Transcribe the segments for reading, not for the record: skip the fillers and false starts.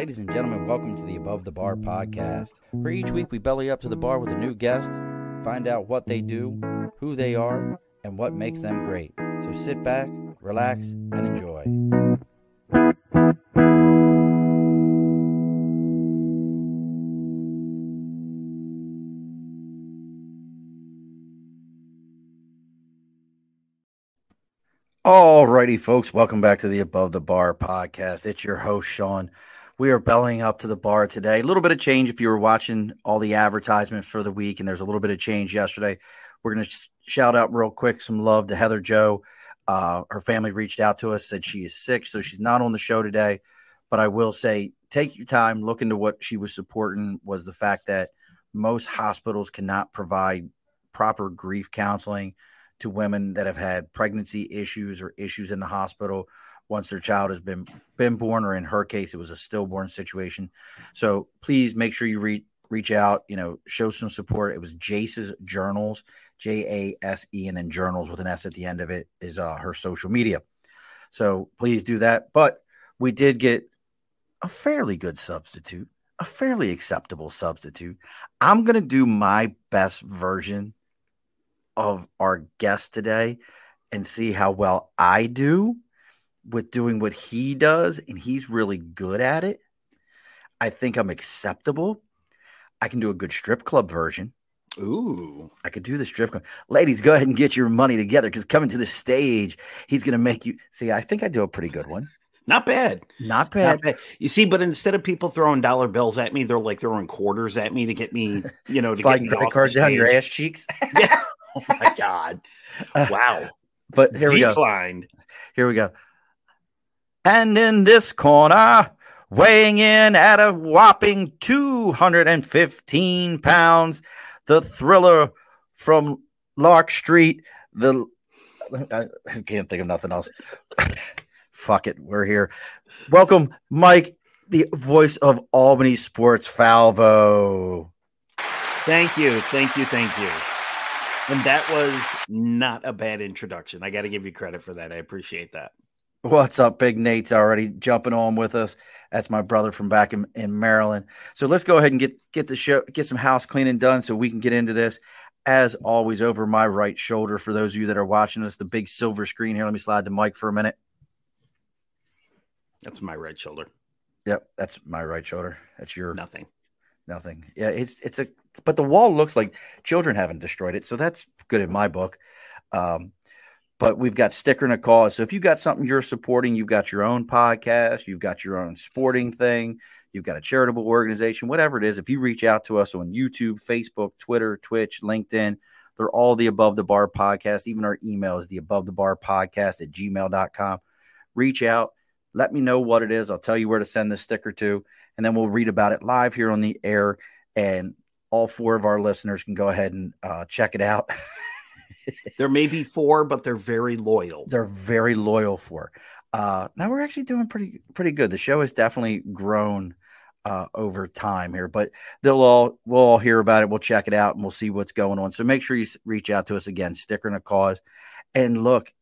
Ladies and gentlemen, welcome to the Above the Bar podcast, where each week we belly up to the bar with a new guest, find out what they do, who they are, and what makes them great. So sit back, relax, and enjoy. Alrighty, folks, welcome back to the Above the Bar podcast. It's your host, Sean. We are bellying up to the bar today. A little bit of change if you were watching all the advertisements for the week, and there's a little bit of change yesterday. We're going to shout out real quick some love to Heather Joe. Her family reached out to us, said she is sick, so she's not on the show today. But I will say, take your time, look into what she was supporting was the fact that most hospitals cannot provide proper grief counseling to women that have had pregnancy issues or issues in the hospital once their child has been born, or in her case, it was a stillborn situation. So please make sure you reach out, show some support. It was Jace's Journals, Jase, and then Journals with an S at the end of it is her social media. So please do that. But we did get a fairly good substitute, a fairly acceptable substitute. I'm going to do my best version of our guest today and see how well I do with doing what he does, and he's really good at it. I think I'm acceptable. I can do a good strip club version. Ooh. I could do the strip club. Ladies, go ahead and get your money together, because coming to the stage, he's going to make you see. I think I do a pretty good one. Not bad. Not bad. You see, but instead of people throwing dollar bills at me, they're like throwing quarters at me to get me, to sliding get me credit cards down your ass cheeks. Yeah. Oh my God. Wow. But here Declined. Here we go. And in this corner, weighing in at a whopping 215 pounds, the thriller from Lark Street. I can't think of nothing else. Fuck it. We're here. Welcome, Mike, the voice of Albany Sports, Falvo. Thank you. And that was not a bad introduction. I got to give you credit for that. I appreciate that. What's up? Big Nate's already jumping on with us. That's my brother from back in Maryland. So let's go ahead and get the show, get some house cleaning done so we can get into this. As always, over my right shoulder, for those of you that are watching us, the big silver screen here. Let me slide the mic for a minute. That's my right shoulder. Yep, that's my right shoulder. That's your nothing. Yeah, but the wall looks like children haven't destroyed it, so that's good in my book. But we've got sticker and a cause. So if you got something you're supporting, you've got your own podcast, you've got your own sporting thing, you've got a charitable organization, whatever it is, if you reach out to us on YouTube, Facebook, Twitter, Twitch, LinkedIn, they're all the Above the Bar podcast. Even our email is the Above the Bar podcast at gmail.com. Reach out. Let me know what it is. I'll tell you where to send the sticker to, and then we'll read about it live here on the air, and all four of our listeners can go ahead and check it out. There may be four, but they're very loyal. They're very loyal for. Now we're actually doing pretty good. The show has definitely grown over time here, but we'll all hear about it. We'll check it out and we'll see what's going on. So make sure you reach out to us again, sticker and a cause. And look,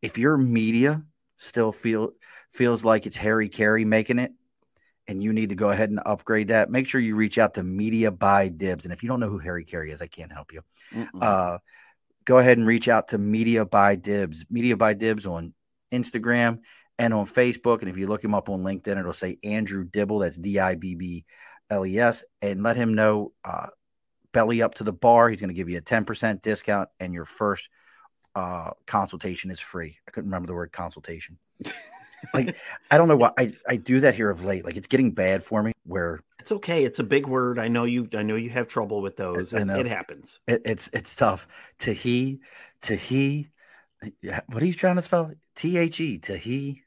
if your media still feels like it's Harry Carey making it, and you need to go ahead and upgrade that, make sure you reach out to Media by Dibs. And if you don't know who Harry Carey is, I can't help you. Go ahead and reach out to Media by Dibs. Media by Dibs on Instagram and on Facebook. And if you look him up on LinkedIn, it'll say Andrew Dibble. That's Dibbles. And let him know, belly up to the bar. He's going to give you a 10% discount, and your first consultation is free. I couldn't remember the word consultation. Like, I don't know why I do that here of late. Like, it's getting bad for me. Where it's okay. It's a big word. I know you have trouble with those. It happens. It's tough. Tahi. Yeah, what are you trying to spell? THE. Tahi.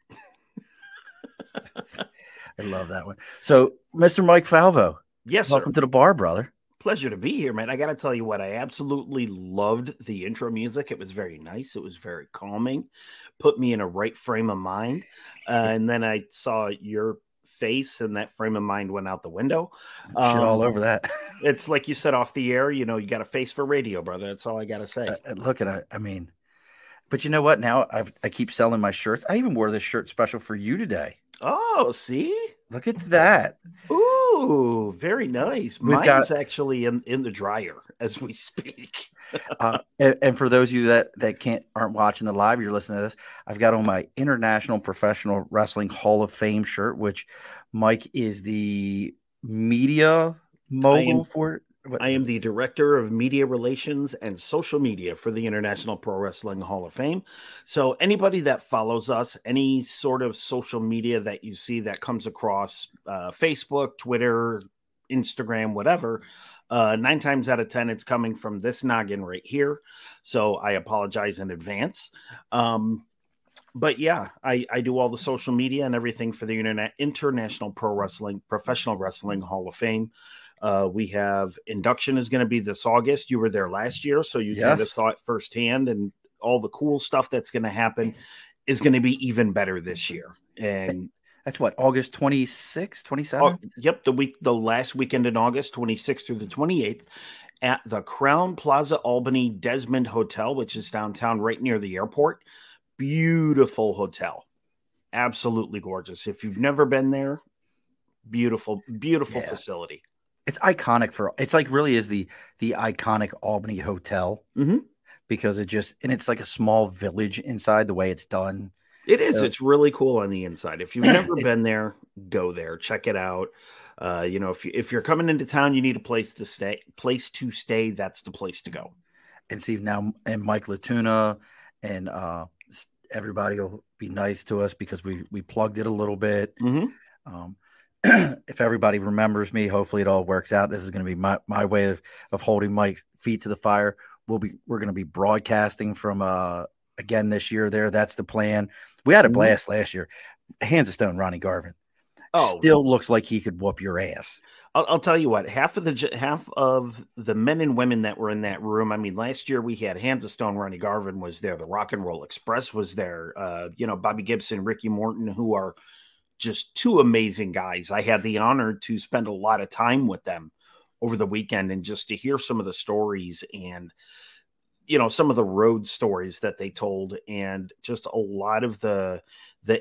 I love that one. So, Mr. Mike Falvo. Yes, welcome to the bar, brother. Pleasure to be here, man. I got to tell you what, I absolutely loved the intro music. It was very nice. It was very calming, put me in a right frame of mind. And then I saw your face, and that frame of mind went out the window. Shit all over that. It's like you said off the air, you got a face for radio, brother. That's all I got to say. Look at it. I mean, but you know what? Now I keep selling my shirts. I even wore this shirt special for you today. Oh, see? Look at that. Ooh, very nice. We've got Mine's actually in the dryer as we speak. and for those of you that aren't watching the live, you're listening to this. I've got on my International Professional Wrestling Hall of Fame shirt, which Mike is the media I mogul am for. I am the director of media relations and social media for the International Pro Wrestling Hall of Fame. So anybody that follows us, any sort of social media that you see that comes across Facebook, Twitter, Instagram, whatever, 9 times out of 10, it's coming from this noggin right here. So I apologize in advance. But yeah, I do all the social media and everything for the International Professional Wrestling Hall of Fame. We have induction is going to be this August. You were there last year, so you kind of Yes, saw it firsthand, and all the cool stuff that's going to happen is going to be even better this year. And that's what, August 26th, 27th? yep, the last weekend in August, 26th through the 28th, at the Crown Plaza Albany Desmond Hotel, which is downtown right near the airport. Beautiful hotel. Absolutely gorgeous. If you've never been there, beautiful, beautiful Yeah. facility. It's iconic it's like really is the iconic Albany Hotel Mm-hmm. because it's like a small village inside the way it's done. It is. So It's really cool on the inside. If you've never been there, go there. Check it out. If you're coming into town, you need a place to stay. That's the place to go. and see now, and Mike Latuna and everybody will be nice to us because we plugged it a little bit. Mm-hmm. If everybody remembers me, hopefully it all works out. This is going to be my way of holding Mike's feet to the fire. We're going to be broadcasting from again this year there. That's the plan. We had a blast last year. Hands of stone, Ronnie Garvin. Oh, still looks like he could whoop your ass. I'll tell you what. Half of the men and women that were in that room. I mean, last year we had Hands of Stone. Ronnie Garvin was there. The Rock and Roll Express was there. Bobby Gibson, Ricky Morton, who are just two amazing guys. I had the honor to spend a lot of time with them over the weekend and just to hear some of the stories and, some of the road stories that they told and just a lot of the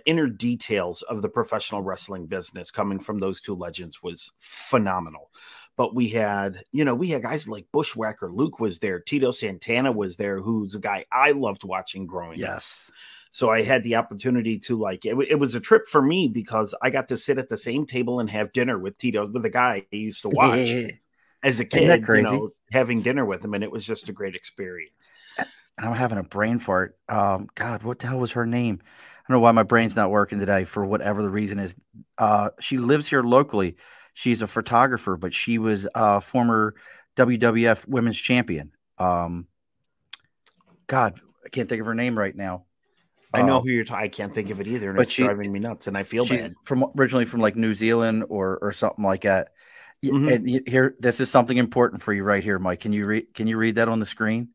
inner details of the professional wrestling business coming from those two legends was phenomenal. But we had guys like Bushwhacker Luke was there. Tito Santana was there, who's a guy I loved watching growing up. So I had the opportunity to it was a trip for me because I got to sit at the same table and have dinner with Tito, with a guy I used to watch as a kid, having dinner with him. And it was just a great experience. I'm having a brain fart. God, what the hell was her name? I don't know why my brain's not working today for whatever the reason is. She lives here locally. She's a photographer, but she was a former WWF women's champion. God, I can't think of her name right now. I know who you're talking. I can't think of it either, and it's driving me nuts. And I feel bad. Originally from like New Zealand or something like that. Mm-hmm. And here, this is something important for you right here, Mike. Can you read that on the screen?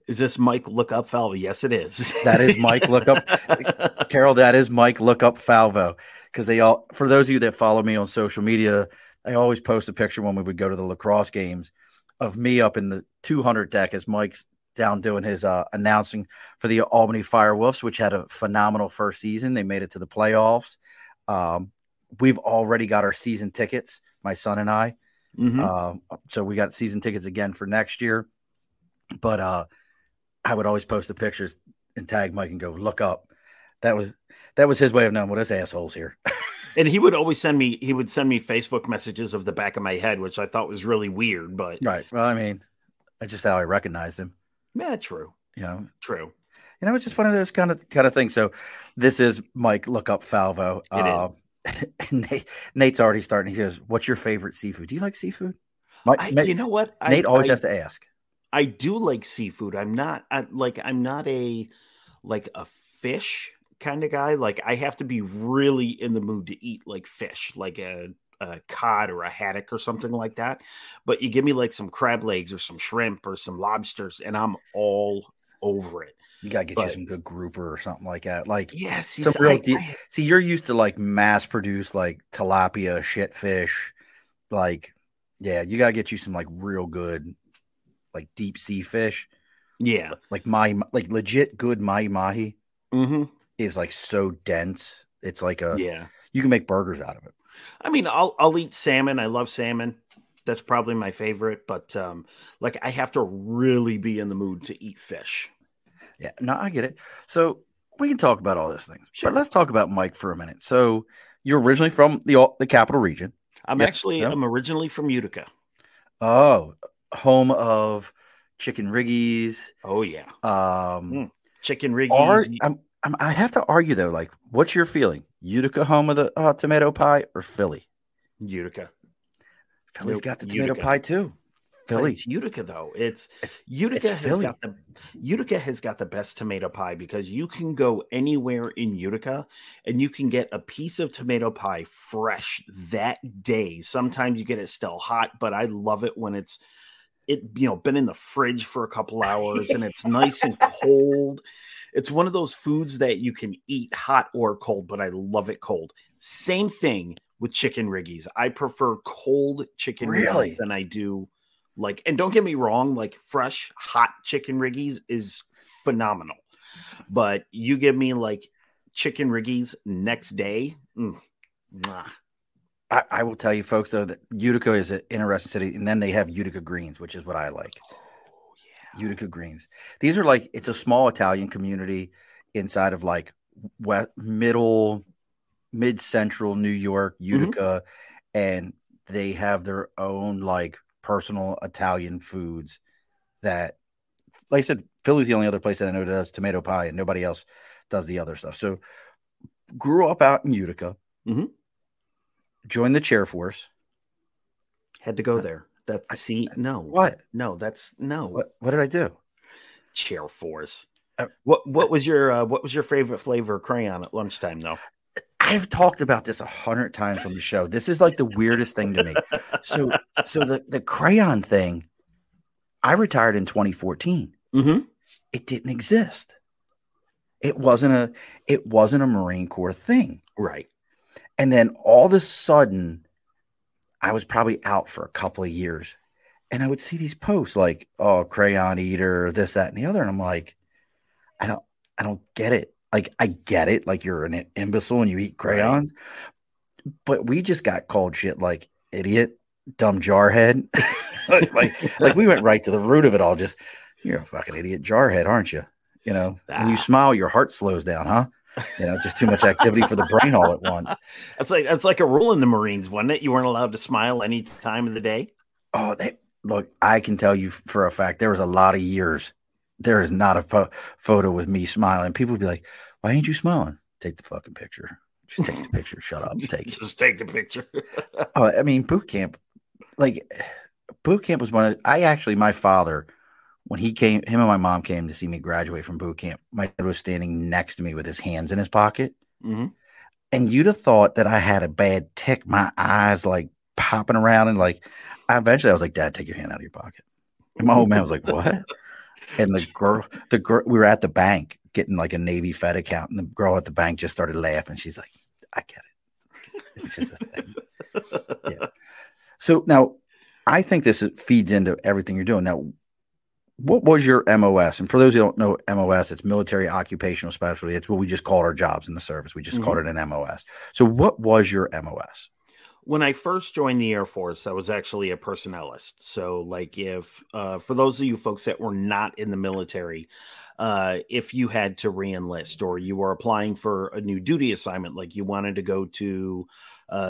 Is this Mike Look Up Falvo? Yes, it is. That is Mike Look Up Carol. That is Mike Look Up Falvo. Because for those of you that follow me on social media, I always post a picture when we would go to the lacrosse games of me up in the 200 deck as Mike's down doing his announcing for the Albany Firewolves, which had a phenomenal first season. They made it to the playoffs. We've already got our season tickets, my son and I. Mm-hmm. So we got season tickets again for next year. But I would always post the pictures and tag Mike and go, look up. That was his way of knowing what us assholes here. And he would always send me Facebook messages of the back of my head, which I thought was really weird. But right. Well, I mean, that's just how I recognized him. Yeah, true. True. It's just one of those kind of things. So this is Mike Look Up Falvo. Nate's already starting. He says, "What's your favorite seafood? Do you like seafood?" You know what? Nate always has to ask. I do like seafood. I'm not a fish kind of guy. Like I have to be really in the mood to eat like fish, like a cod or a haddock or something like that. But you give me like some crab legs or some shrimp or some lobsters and I'm all over it. You got to get you some good grouper or something like that. Like, yes, some real see, you're used to like mass produced like tilapia, shitfish. Like, yeah, you got to get you some like real good, like deep sea fish. Yeah. Like legit good mahi-mahi is like so dense. It's like You can make burgers out of it. I mean, I'll eat salmon. I love salmon. That's probably my favorite, but like I have to really be in the mood to eat fish. Yeah, no, I get it. So we can talk about all those things, but Sure. let's talk about Mike for a minute. So you're originally from the capital region. Yes. No. I'm originally from Utica. Oh, home of chicken riggies. Oh yeah. Chicken Are riggies. I'd have to argue though. Like, what's your feeling? Utica, home of the tomato pie, or Philly? Utica. Philly's Nope, got the tomato Utica. pie too. But Philly. it's Utica though. It's It's Utica has Philly. got the Utica has got the best tomato pie because you can go anywhere in Utica and you can get a piece of tomato pie fresh that day. Sometimes you get it still hot, but I love it when it's been in the fridge for a couple hours and it's nice and cold. It's one of those foods that you can eat hot or cold, but I love it cold. Same thing with chicken riggies. I prefer cold chicken riggies than I do and don't get me wrong, like fresh hot chicken riggies is phenomenal. But you give me like chicken riggies next day, I will tell you folks though that Utica is an interesting city, and then they have Utica greens, which is what I like. Oh, yeah. Utica greens. These are like, it's a small Italian community inside of like mid-central New York, Utica, and they have their own like personal Italian foods that, like I said, Philly's the only other place that I know that does tomato pie, and nobody else does the other stuff. So grew up out in Utica, joined the chair force. Had to go there. What? What did I do? Chair force. What was your favorite flavor of crayon at lunchtime though? I've talked about this 100 times on the show. This is like the weirdest thing to me. So the crayon thing, I retired in 2014. It didn't exist. It wasn't a Marine Corps thing. Right. And then all of a sudden, I was probably out for a couple of years, and I would see these posts like, "Oh, crayon eater, this, that, and the other," and I'm like, I don't get it. Like, I get it. Like, you're an imbecile and you eat crayons, but we just got called shit like idiot, dumb jarhead. like we went right to the root of it all. Just, you're a fucking idiot jarhead, aren't you? You know, when you smile, your heart slows down, huh? You know, just too much activity for the brain all at once. That's like a rule in the Marines, wasn't it? You weren't allowed to smile any time of the day. Oh, look, I can tell you for a fact, there was a lot of years there is not a photo with me smiling. People would be like, "Why ain't you smiling? Take the fucking picture. Just take the picture. Shut up. Take it. Just take the picture." Oh, I mean, boot camp was my father, when him and my mom came to see me graduate from boot camp, my dad was standing next to me with his hands in his pocket. And you'd have thought that I had a bad tick. My eyes like popping around, and like, eventually I was like, "Dad, take your hand out of your pocket." And my old man was like, "What?" And the girl, we were at the bank getting like a Navy Fed account, and the girl at the bank just started laughing. She's like, "I get it. It's just a thing." Yeah. So now, I think this feeds into everything you're doing. Now, what was your MOS? And for those who don't know MOS, it's military occupational specialty. It's what we just called our jobs in the service. We just called it an MOS. So what was your MOS? When I first joined the Air Force, I was actually a personnelist. So like for those of you folks that were not in the military, if you had to re-enlist or you were applying for a new duty assignment, like you wanted to go to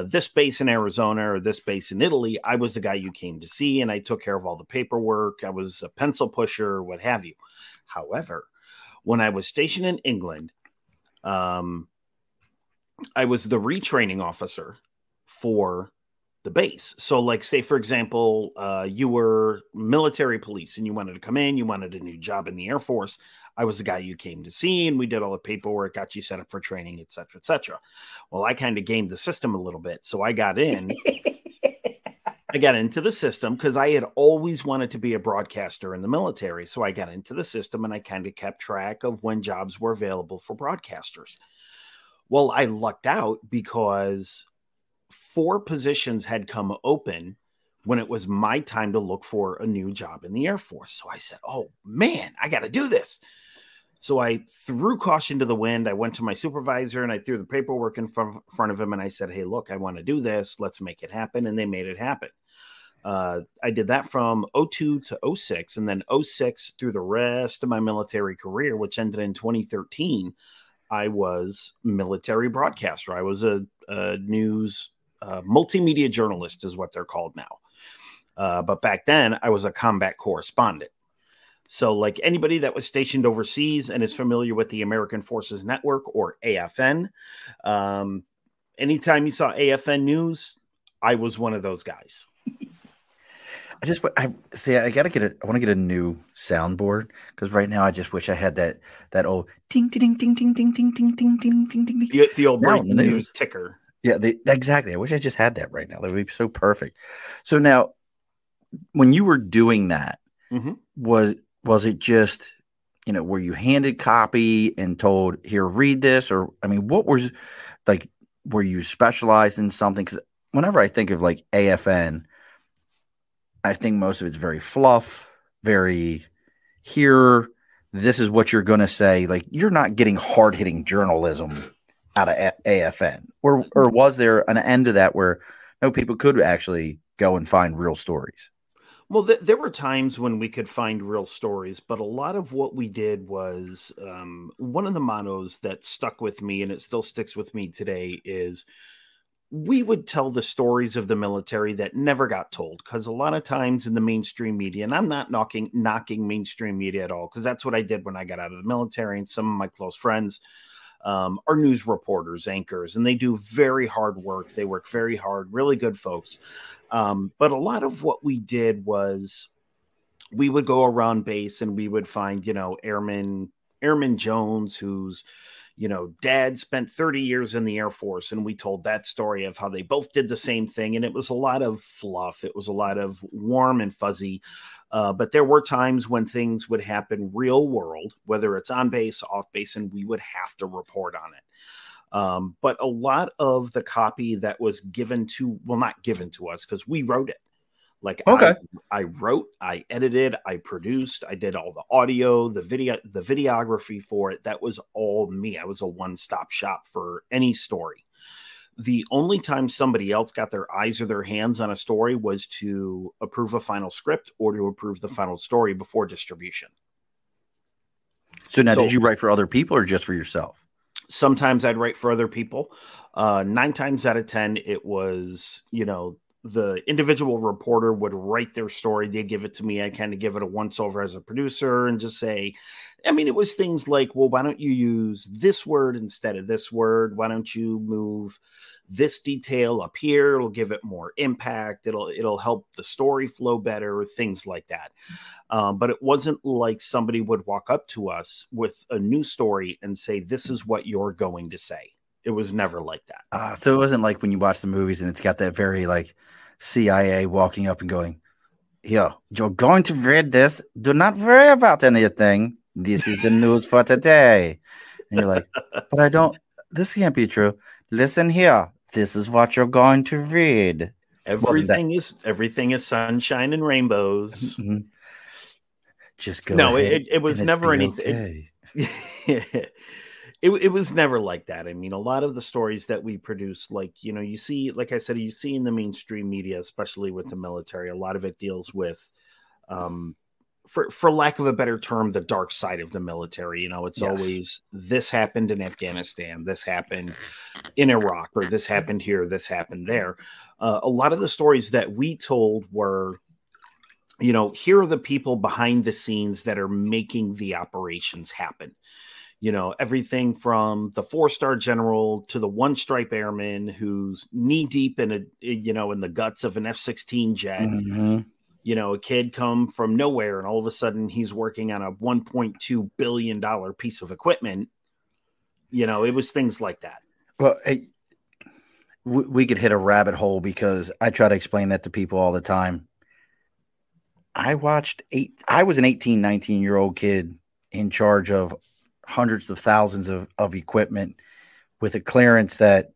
this base in Arizona or this base in Italy, I was the guy you came to see, and I took care of all the paperwork. I was a pencil pusher, what have you. However, when I was stationed in England, I was the retraining officer for the base. So like, say for example, you were military police and you wanted to come in, you wanted a new job in the Air Force. I was the guy you came to see, and we did all the paperwork, got you set up for training, et cetera, et cetera. Well, I kind of gamed the system a little bit. So I got into the system because I had always wanted to be a broadcaster in the military. So I got into the system and I kind of kept track of when jobs were available for broadcasters. Well, I lucked out because 4 positions had come open when it was my time to look for a new job in the Air Force. So I said, "Oh man, I got to do this." So I threw caution to the wind. I went to my supervisor and I threw the paperwork in front of him and I said, hey, look, I want to do this. Let's make it happen. And they made it happen. I did that from 02 to 06, and then 06 through the rest of my military career, which ended in 2013. I was military broadcaster. I was a news multimedia journalist is what they're called now. But back then I was a combat correspondent. So like anybody that was stationed overseas and is familiar with the American Forces Network, or AFN, anytime you saw AFN news, I was one of those guys. I want to get a new soundboard, because right now I just wish I had that old ding ding ding ding ding ding ding ding ding ding ding. The old breaking news ticker. Yeah, exactly. I wish I just had that right now. That would be so perfect. So now, when you were doing that, was it just, were you handed copy and told, here, read this? Or, I mean, what was, like, were you specialized in something? Because whenever I think of, like, AFN, I think most of it's very fluff, very here. This is what you're going to say. Like, you're not getting hard-hitting journalism out of AFN. Or was there an end to that where no people could actually go and find real stories? Well, there were times when we could find real stories, but a lot of what we did was one of the mottos that stuck with me, and it still sticks with me today, is we would tell the stories of the military that never got told. Because a lot of times in the mainstream media, and I'm not knocking mainstream media at all, because that's what I did when I got out of the military, and some of my close friends are news reporters, anchors, and they do very hard work. They work very hard, really good folks. But a lot of what we did was we would go around base and we would find, Airman Jones, who's, dad spent 30 years in the Air Force. And we told that story of how they both did the same thing. And it was a lot of fluff. It was a lot of warm and fuzzy. But there were times when things would happen real world, whether it's on base, off base, and we would have to report on it. But a lot of the copy that was not given to us, because we wrote it. Like, okay. I wrote, I edited, I produced, I did all the audio, the videography for it. That was all me. I was a one-stop shop for any story. The only time somebody else got their eyes or their hands on a story was to approve a final script or to approve the final story before distribution. So now, did you write for other people or just for yourself? Sometimes I'd write for other people. 9 times out of 10, it was, the individual reporter would write their story. They'd give it to me. I'd kind of give it a once over as a producer and just say, it was things like, well, why don't you use this word instead of this word? Why don't you move this detail up here? It'll give it more impact. It'll help the story flow better, things like that. But it wasn't like somebody would walk up to us with a new story and say, this is what you're going to say. It was never like that. So it wasn't like when you watch the movies and it's got that very like CIA walking up and going, "Yo, you're going to read this. Do not worry about anything. This is the news for today." And you're like, "But I don't. This can't be true. Listen here. This is what you're going to read." Everything is sunshine and rainbows. Mm-hmm. Just go. No, it was never anything. Okay. It was never like that. A lot of the stories that we produce, like, you see, like I said, you see in the mainstream media, especially with the military, a lot of it deals with, for lack of a better term, the dark side of the military. It's always, this happened in Afghanistan, this happened in Iraq, or this happened here, this happened there. A lot of the stories that we told were, here are the people behind the scenes that are making the operations happen. Everything from the 4-star general to the 1-stripe airman who's knee deep in in the guts of an F-16 jet. Mm-hmm. A kid come from nowhere and all of a sudden he's working on a $1.2 billion piece of equipment. It was things like that. Well, we could hit a rabbit hole because I try to explain that to people all the time. I was an 18, 19-year-old kid in charge of hundreds of thousands of equipment with a clearance that,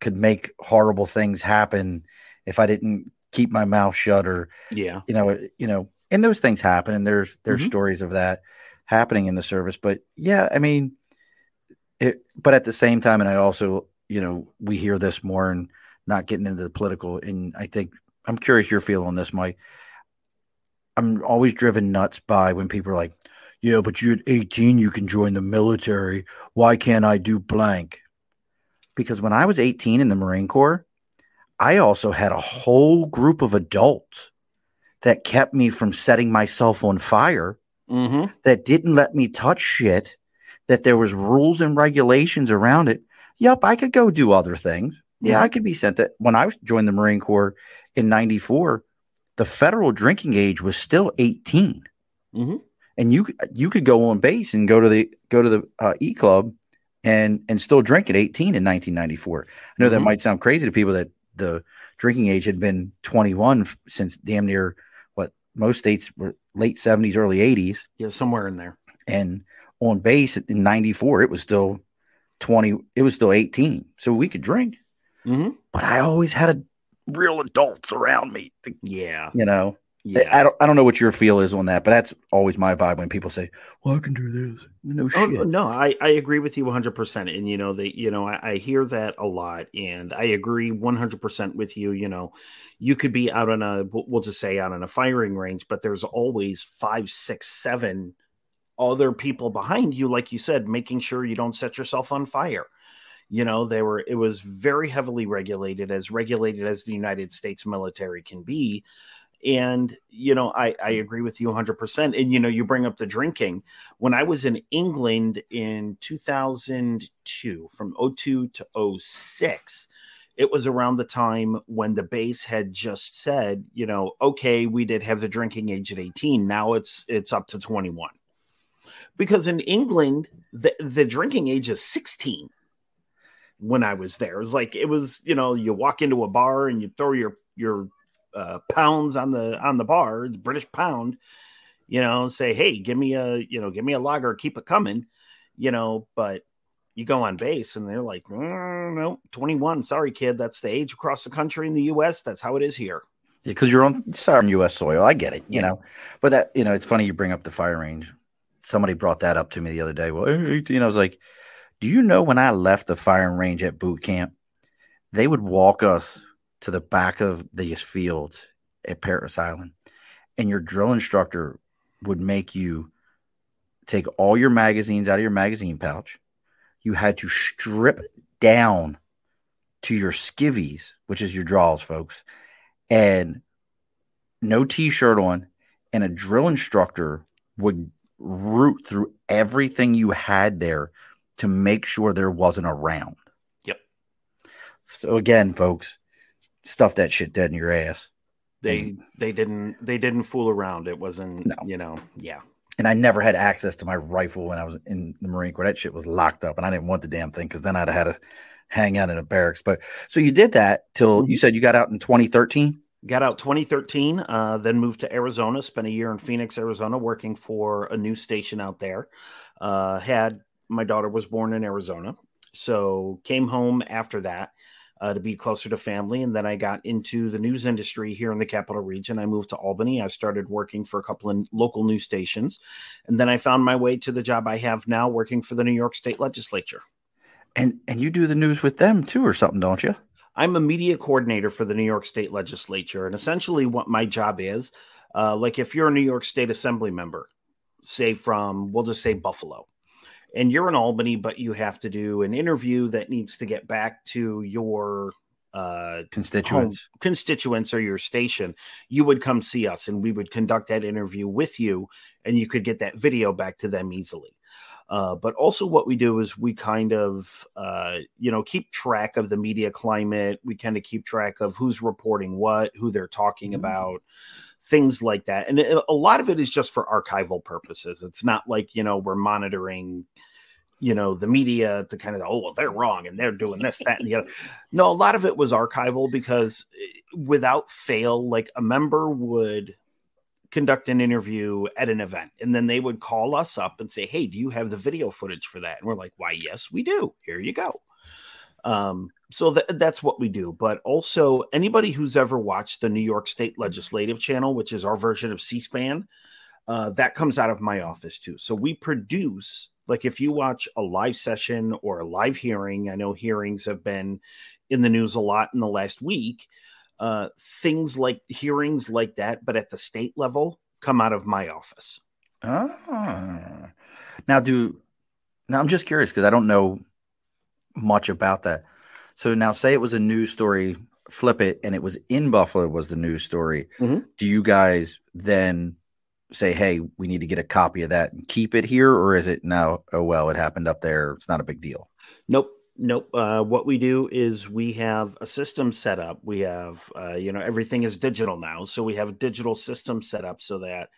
could make horrible things happen if I didn't keep my mouth shut, or, and those things happen. And there's mm-hmm. stories of that. happening in the service. But yeah, I mean, but at the same time, and I also, we hear this more and not getting into the political. And I think I'm curious your feel on this, Mike. I'm always driven nuts by when people are like, yeah, but you're at 18, you can join the military. Why can't I do blank? Because when I was 18 in the Marine Corps, I also had a whole group of adults that kept me from setting myself on fire, that didn't let me touch shit, that there was rules and regulations around it. Yup, I could go do other things. Yeah, I could be sent that. When I joined the Marine Corps in 94, the federal drinking age was still 18. And you could go on base and go to the E Club and still drink at 18 in 1994. I know that might sound crazy to people that the drinking age had been 21 since damn near what most states were late 70s, early 80s. Yeah, somewhere in there. And on base in 94, it was still 20. It was still 18. So we could drink. But I always had real adults around me. Yeah. I don't know what your feel is on that, but that's always my vibe when people say, well, I can do this. No shit. No, I agree with you 100%. And, I hear that a lot, and I agree 100% with you. You could be out on we'll just say out on a firing range, but there's always 5, 6, 7 other people behind you, like you said, making sure you don't set yourself on fire. It was very heavily regulated as the United States military can be. And, I agree with you 100%. And, you bring up the drinking. When I was in England in 2002, from 02 to 06, it was around the time when the base had just said, okay, we did have the drinking age at 18. Now it's up to 21. Because in England, the drinking age is 16. When I was there, it was you walk into a bar and you throw your pounds on the bar, the British pound, say, hey, give me a lager, keep it coming, but you go on base and they're like, no, 21. Sorry, kid. That's the age across the country in the US. That's how it is here. Yeah, because you're on U.S. soil. I get it, but that, it's funny you bring up the fire range. Somebody brought that up to me the other day. Well, 18, I was like, do you know when I left the firing range at boot camp, they would walk us to the back of these fields at Parris Island, and your drill instructor would make you take all your magazines out of your magazine pouch. You had to strip down to your skivvies, which is your draws, folks, and no T-shirt on, and a drill instructor would root through everything you had there to make sure there wasn't a round. Yep. So again, folks, stuff that shit dead in your ass. They didn't fool around. It wasn't, yeah. And I never had access to my rifle when I was in the Marine Corps. That shit was locked up, and I didn't want the damn thing because then I'd have had to hang out in a barracks. But so you did that till you said you got out in 2013? Got out 2013, then moved to Arizona, spent a year in Phoenix, Arizona, working for a news station out there. My daughter was born in Arizona, so came home after that to be closer to family. And then I got into the news industry here in the Capital Region. I moved to Albany. I started working for a couple of local news stations. And then I found my way to the job I have now, working for the New York State Legislature. And you do the news with them too or something, don't you? I'm a media coordinator for the New York State Legislature. And essentially what my job is, like if you're a New York State Assembly member, say from, we'll just say Buffalo, and you're in Albany, but you have to do an interview that needs to get back to your constituents or your station, you would come see us and we would conduct that interview with you, and you could get that video back to them easily. But also what we do is we kind of, keep track of the media climate. We kind of keep track of who's reporting what, who they're talking about, things like that. And a lot of it is just for archival purposes. It's not like, we're monitoring, the media to kind of, oh, well, they're wrong and they're doing this, that, and the other. No, a lot of it was archival because without fail, like a member would conduct an interview at an event, and then they would call us up and say, hey, do you have the video footage for that? And we're like, why, yes, we do. Here you go. So that's what we do. But also anybody who's ever watched the New York State Legislative Channel, which is our version of C-SPAN, that comes out of my office too. So we produce, like if you watch a live session or a live hearing, I know hearings have been in the news a lot in the last week. Things like hearings like that, but at the state level, come out of my office. Ah. Now I'm just curious because I don't know much about that. So now say it was a news story, flip it, and it was in Buffalo was the news story. Mm-hmm. Do you guys then say, hey, we need to get a copy of that and keep it here? Or is it no, oh, well, it happened up there. It's not a big deal. Nope. What we do is we have a system set up. We have, everything is digital now. So we have a digital system set up so that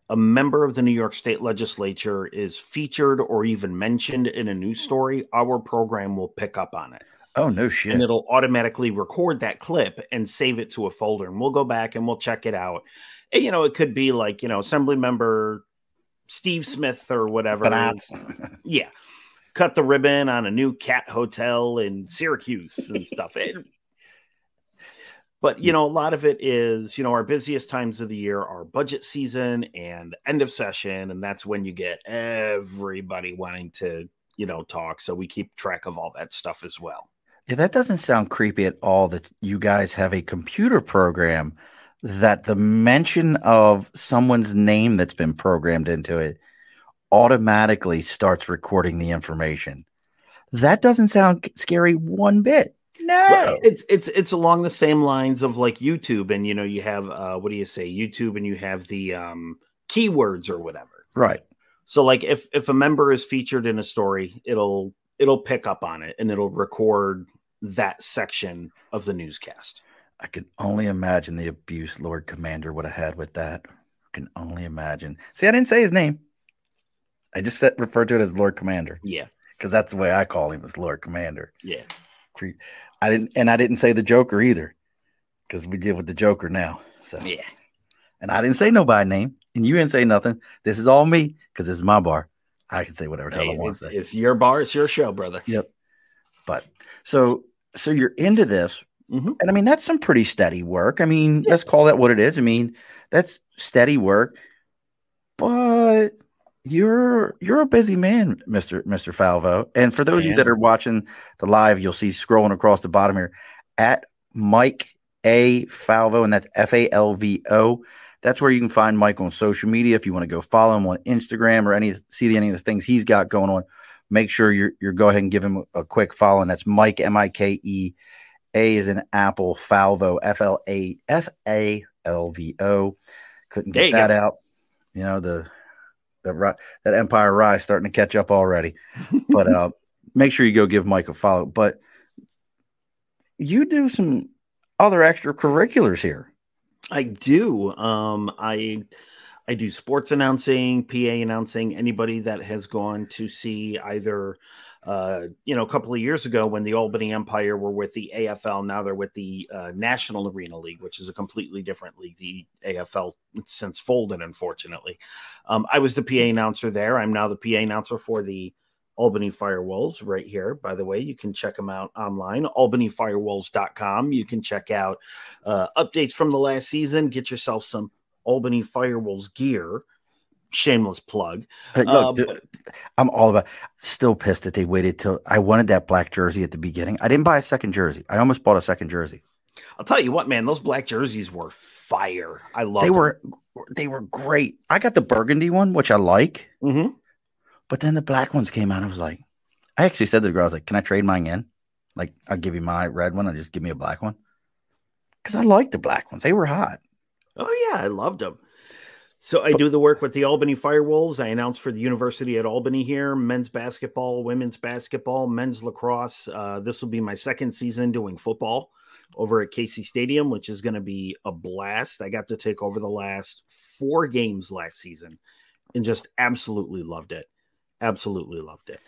a member of the New York State Legislature is featured or even mentioned in a news story, our program will pick up on it. Oh, no shit. And it'll automatically record that clip and save it to a folder. And we'll go back and we'll check it out. And, it could be like, Assembly Member Steve Smith or whatever. Yeah. Cut the ribbon on a new cat hotel in Syracuse and stuff. But, a lot of it is, our busiest times of the year are budget season and end of session. And that's when you get everybody wanting to, talk. So we keep track of all that stuff as well. Yeah, that doesn't sound creepy at all that you guys have a computer program that the mention of someone's name that's been programmed into it automatically starts recording the information. That doesn't sound scary one bit. No, well, it's along the same lines of like YouTube, and you have YouTube, and you have the keywords or whatever. Right. So like if a member is featured in a story, it'll pick up on it and it'll record that section of the newscast. I could only imagine the abuse Lord Commander would have had with that. I can only imagine. See, I didn't say his name. I just referred to it as Lord Commander. Yeah. Because that's the way I call him, is Lord Commander. Yeah. I didn't say the Joker either, because we deal with the Joker now. So yeah. And I didn't say nobody's name, and you didn't say nothing. This is all me, because this is my bar. I can say whatever the hell I want to say. It's your bar. It's your show, brother. Yep. But so you're into this. Mm-hmm. And I mean, that's some pretty steady work. I mean, let's call that what it is. I mean, that's steady work. But you're a busy man, Mr. Falvo. And for those of you that are watching the live, you'll see scrolling across the bottom here at Mike A. Falvo, and that's Falvo. That's where you can find Mike on social media. If you want to go follow him on Instagram or see any of the things he's got going on, make sure you're go ahead and give him a quick follow. And that's Mike, Mike. A is in Apple, Falvo, Falvo. Couldn't get that out. That Empire Rise starting to catch up already. But make sure you go give Mike a follow. But you do some other extracurriculars here. I do. I do sports announcing, PA announcing. Anybody that has gone to see either a couple of years ago when the Albany Empire were with the AFL, now they're with the National Arena League, which is a completely different league. The AFL since folded, unfortunately. I was the PA announcer there. I'm now the PA announcer for the Albany Firewolves right here. By the way, you can check them out online, albanyfirewolves.com. You can check out updates from the last season. Get yourself some Albany Firewolves gear. Shameless plug. Hey, look, dude, I'm all about. Still pissed that they waited till I wanted that black jersey at the beginning. I didn't buy a second jersey. I almost bought a second jersey. I'll tell you what, man, those black jerseys were fire. I love. They were great. I got the burgundy one, which I like. Mm-hmm. But then the black ones came out. I was like, I actually said to the girl, I was like, "Can I trade mine in? Like, I'll give you my red one and just give me a black one." Because I like the black ones. They were hot. Oh yeah, I loved them. So I do the work with the Albany Firewolves. I announce for the University at Albany here, men's basketball, women's basketball, men's lacrosse. This will be my second season doing football over at Casey Stadium, which is going to be a blast. I got to take over the last 4 games last season and just absolutely loved it. Absolutely loved it.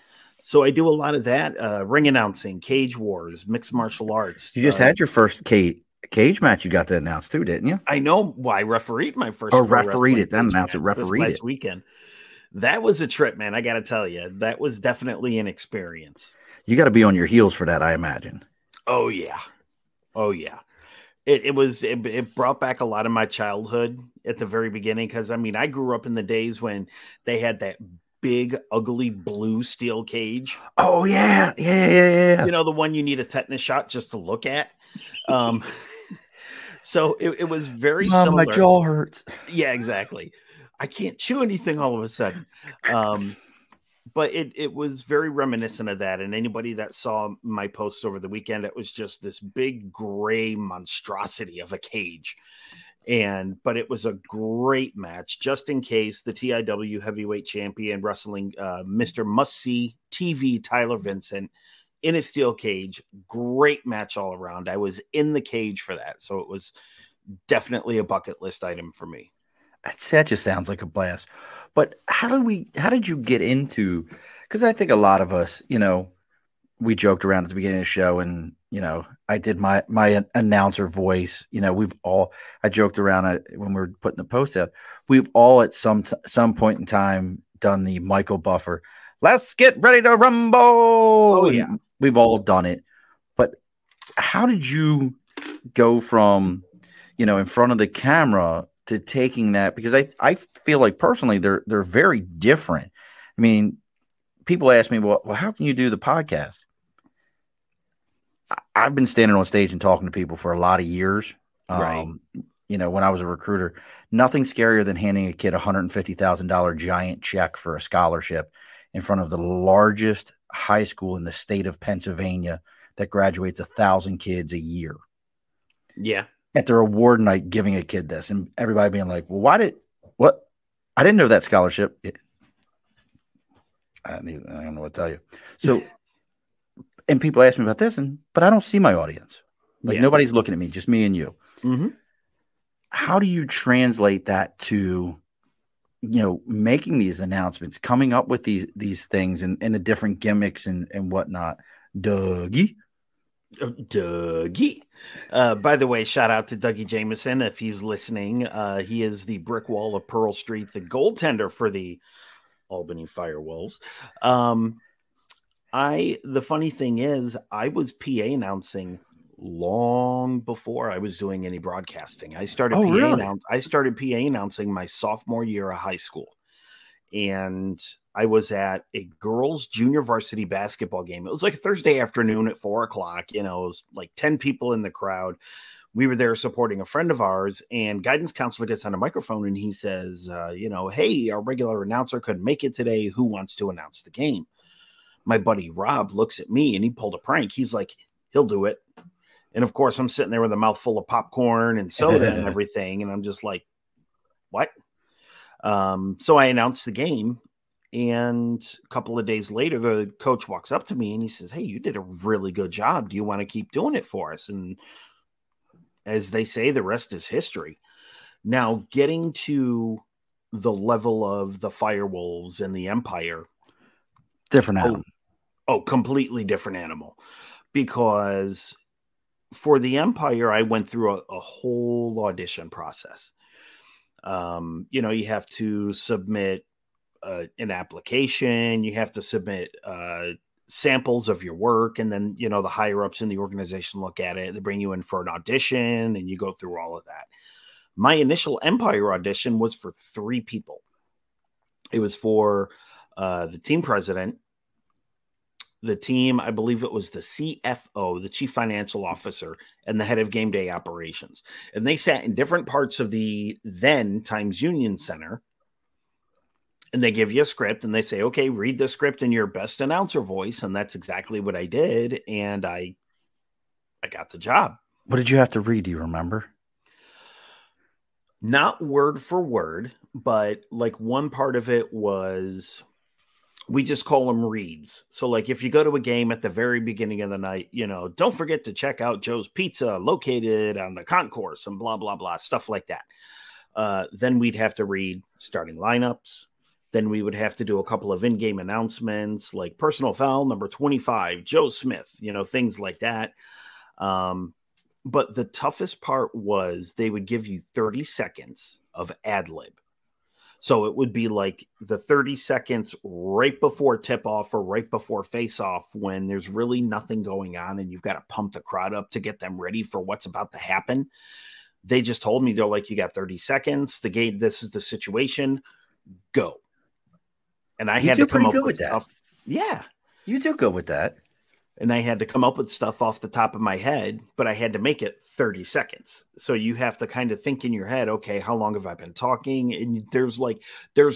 So I do a lot of that, ring announcing, cage wars, mixed martial arts. You just had your first cage match you got to announce too, didn't you? I know. Why refereed my first. Refereed it, then announced it. Refereed last weekend. That was a trip, man. I got to tell you, that was definitely an experience. You got to be on your heels for that, I imagine. Oh yeah, oh yeah. It brought back a lot of my childhood at the very beginning, because I mean I grew up in the days when they had that big ugly blue steel cage. Oh yeah. You know, the one you need a tetanus shot just to look at. Um, so it was very Mom, my similar. jaw hurts. Yeah, exactly. I can't chew anything all of a sudden. But it was very reminiscent of that. And anybody that saw my post over the weekend, it was just this big gray monstrosity of a cage. But it was a great match. Just in case, the TIW heavyweight champion wrestling, Mr. Must See TV Tyler Vincent in a steel cage. Great match all around. I was in the cage for that, so it was definitely a bucket list item for me. That just sounds like a blast. But how did you get into, because I think a lot of us, we joked around at the beginning of the show, and, I did my announcer voice, I joked around when we were putting the post out, we've all at some point in time done the Michael Buffer, let's get ready to rumble. Oh, yeah. And we've all done it. But how did you go from, in front of the camera to taking that? Because I feel like personally they're very different. I mean, people ask me, well, how can you do the podcast? I've been standing on stage and talking to people for a lot of years. Right. When I was a recruiter, nothing scarier than handing a kid $150,000 giant check for a scholarship in front of the largest high school in the state of Pennsylvania that graduates 1,000 kids a year. Yeah. At their award night, giving a kid this, and everybody being like, well, what? I didn't know that scholarship. I don't know what to tell you. So, and people ask me about this, but I don't see my audience. Like, nobody's looking at me, just me and you. Mm-hmm. How do you translate that to, making these announcements, coming up with these things and the different gimmicks and whatnot? Dougie. Dougie. By the way, shout out to Dougie Jameson if he's listening. He is the brick wall of Pearl Street, the goaltender for the Albany Firewolves. The funny thing is, I was PA announcing long before I was doing any broadcasting. I started PA announcing my sophomore year of high school. And I was at a girls' junior varsity basketball game. It was like a Thursday afternoon at 4:00. It was like 10 people in the crowd. We were there supporting a friend of ours, and guidance counselor gets on a microphone and he says, hey, our regular announcer couldn't make it today. Who wants to announce the game? My buddy Rob looks at me and he pulled a prank. He's like, he'll do it. And of course, I'm sitting there with a mouthful of popcorn and soda and everything. And I'm just like, what? So I announced the game, and a couple of days later, the coach walks up to me and he says, hey, you did a really good job. Do you want to keep doing it for us? And as they say, the rest is history. Now, getting to the level of the Firewolves and the Empire. Different animal. Oh, completely different animal. Because for the Empire, I went through a whole audition process. You have to submit an application, you have to submit samples of your work, and then, the higher ups in the organization look at it, they bring you in for an audition, and you go through all of that. My initial Empire audition was for 3 people. It was for the team president, the team, I believe it was the CFO, the chief financial officer, and the head of game day operations. And they sat in different parts of the then Times Union Center. And they give you a script and they say, okay, read the script in your best announcer voice. And that's exactly what I did. And I got the job. What did you have to read? Do you remember? Not word for word, but like one part of it was, we just call them reads. So like if you go to a game at the very beginning of the night, don't forget to check out Joe's Pizza located on the concourse and blah, blah, blah, stuff like that. Then we'd have to read starting lineups. Then we would have to do a couple of in-game announcements like personal foul number 25, Joe Smith, things like that. But the toughest part was they would give you 30 seconds of ad lib. So it would be like the 30 seconds right before tip off or right before face off when there's really nothing going on and you've got to pump the crowd up to get them ready for what's about to happen. They just told me, they're like, you got 30 seconds. The game, this is the situation. Go. And I had to come up with stuff. Yeah. You do good with that. And I had to come up with stuff off the top of my head, but I had to make it 30 seconds. So you have to kind of think in your head, okay, how long have I been talking? And there's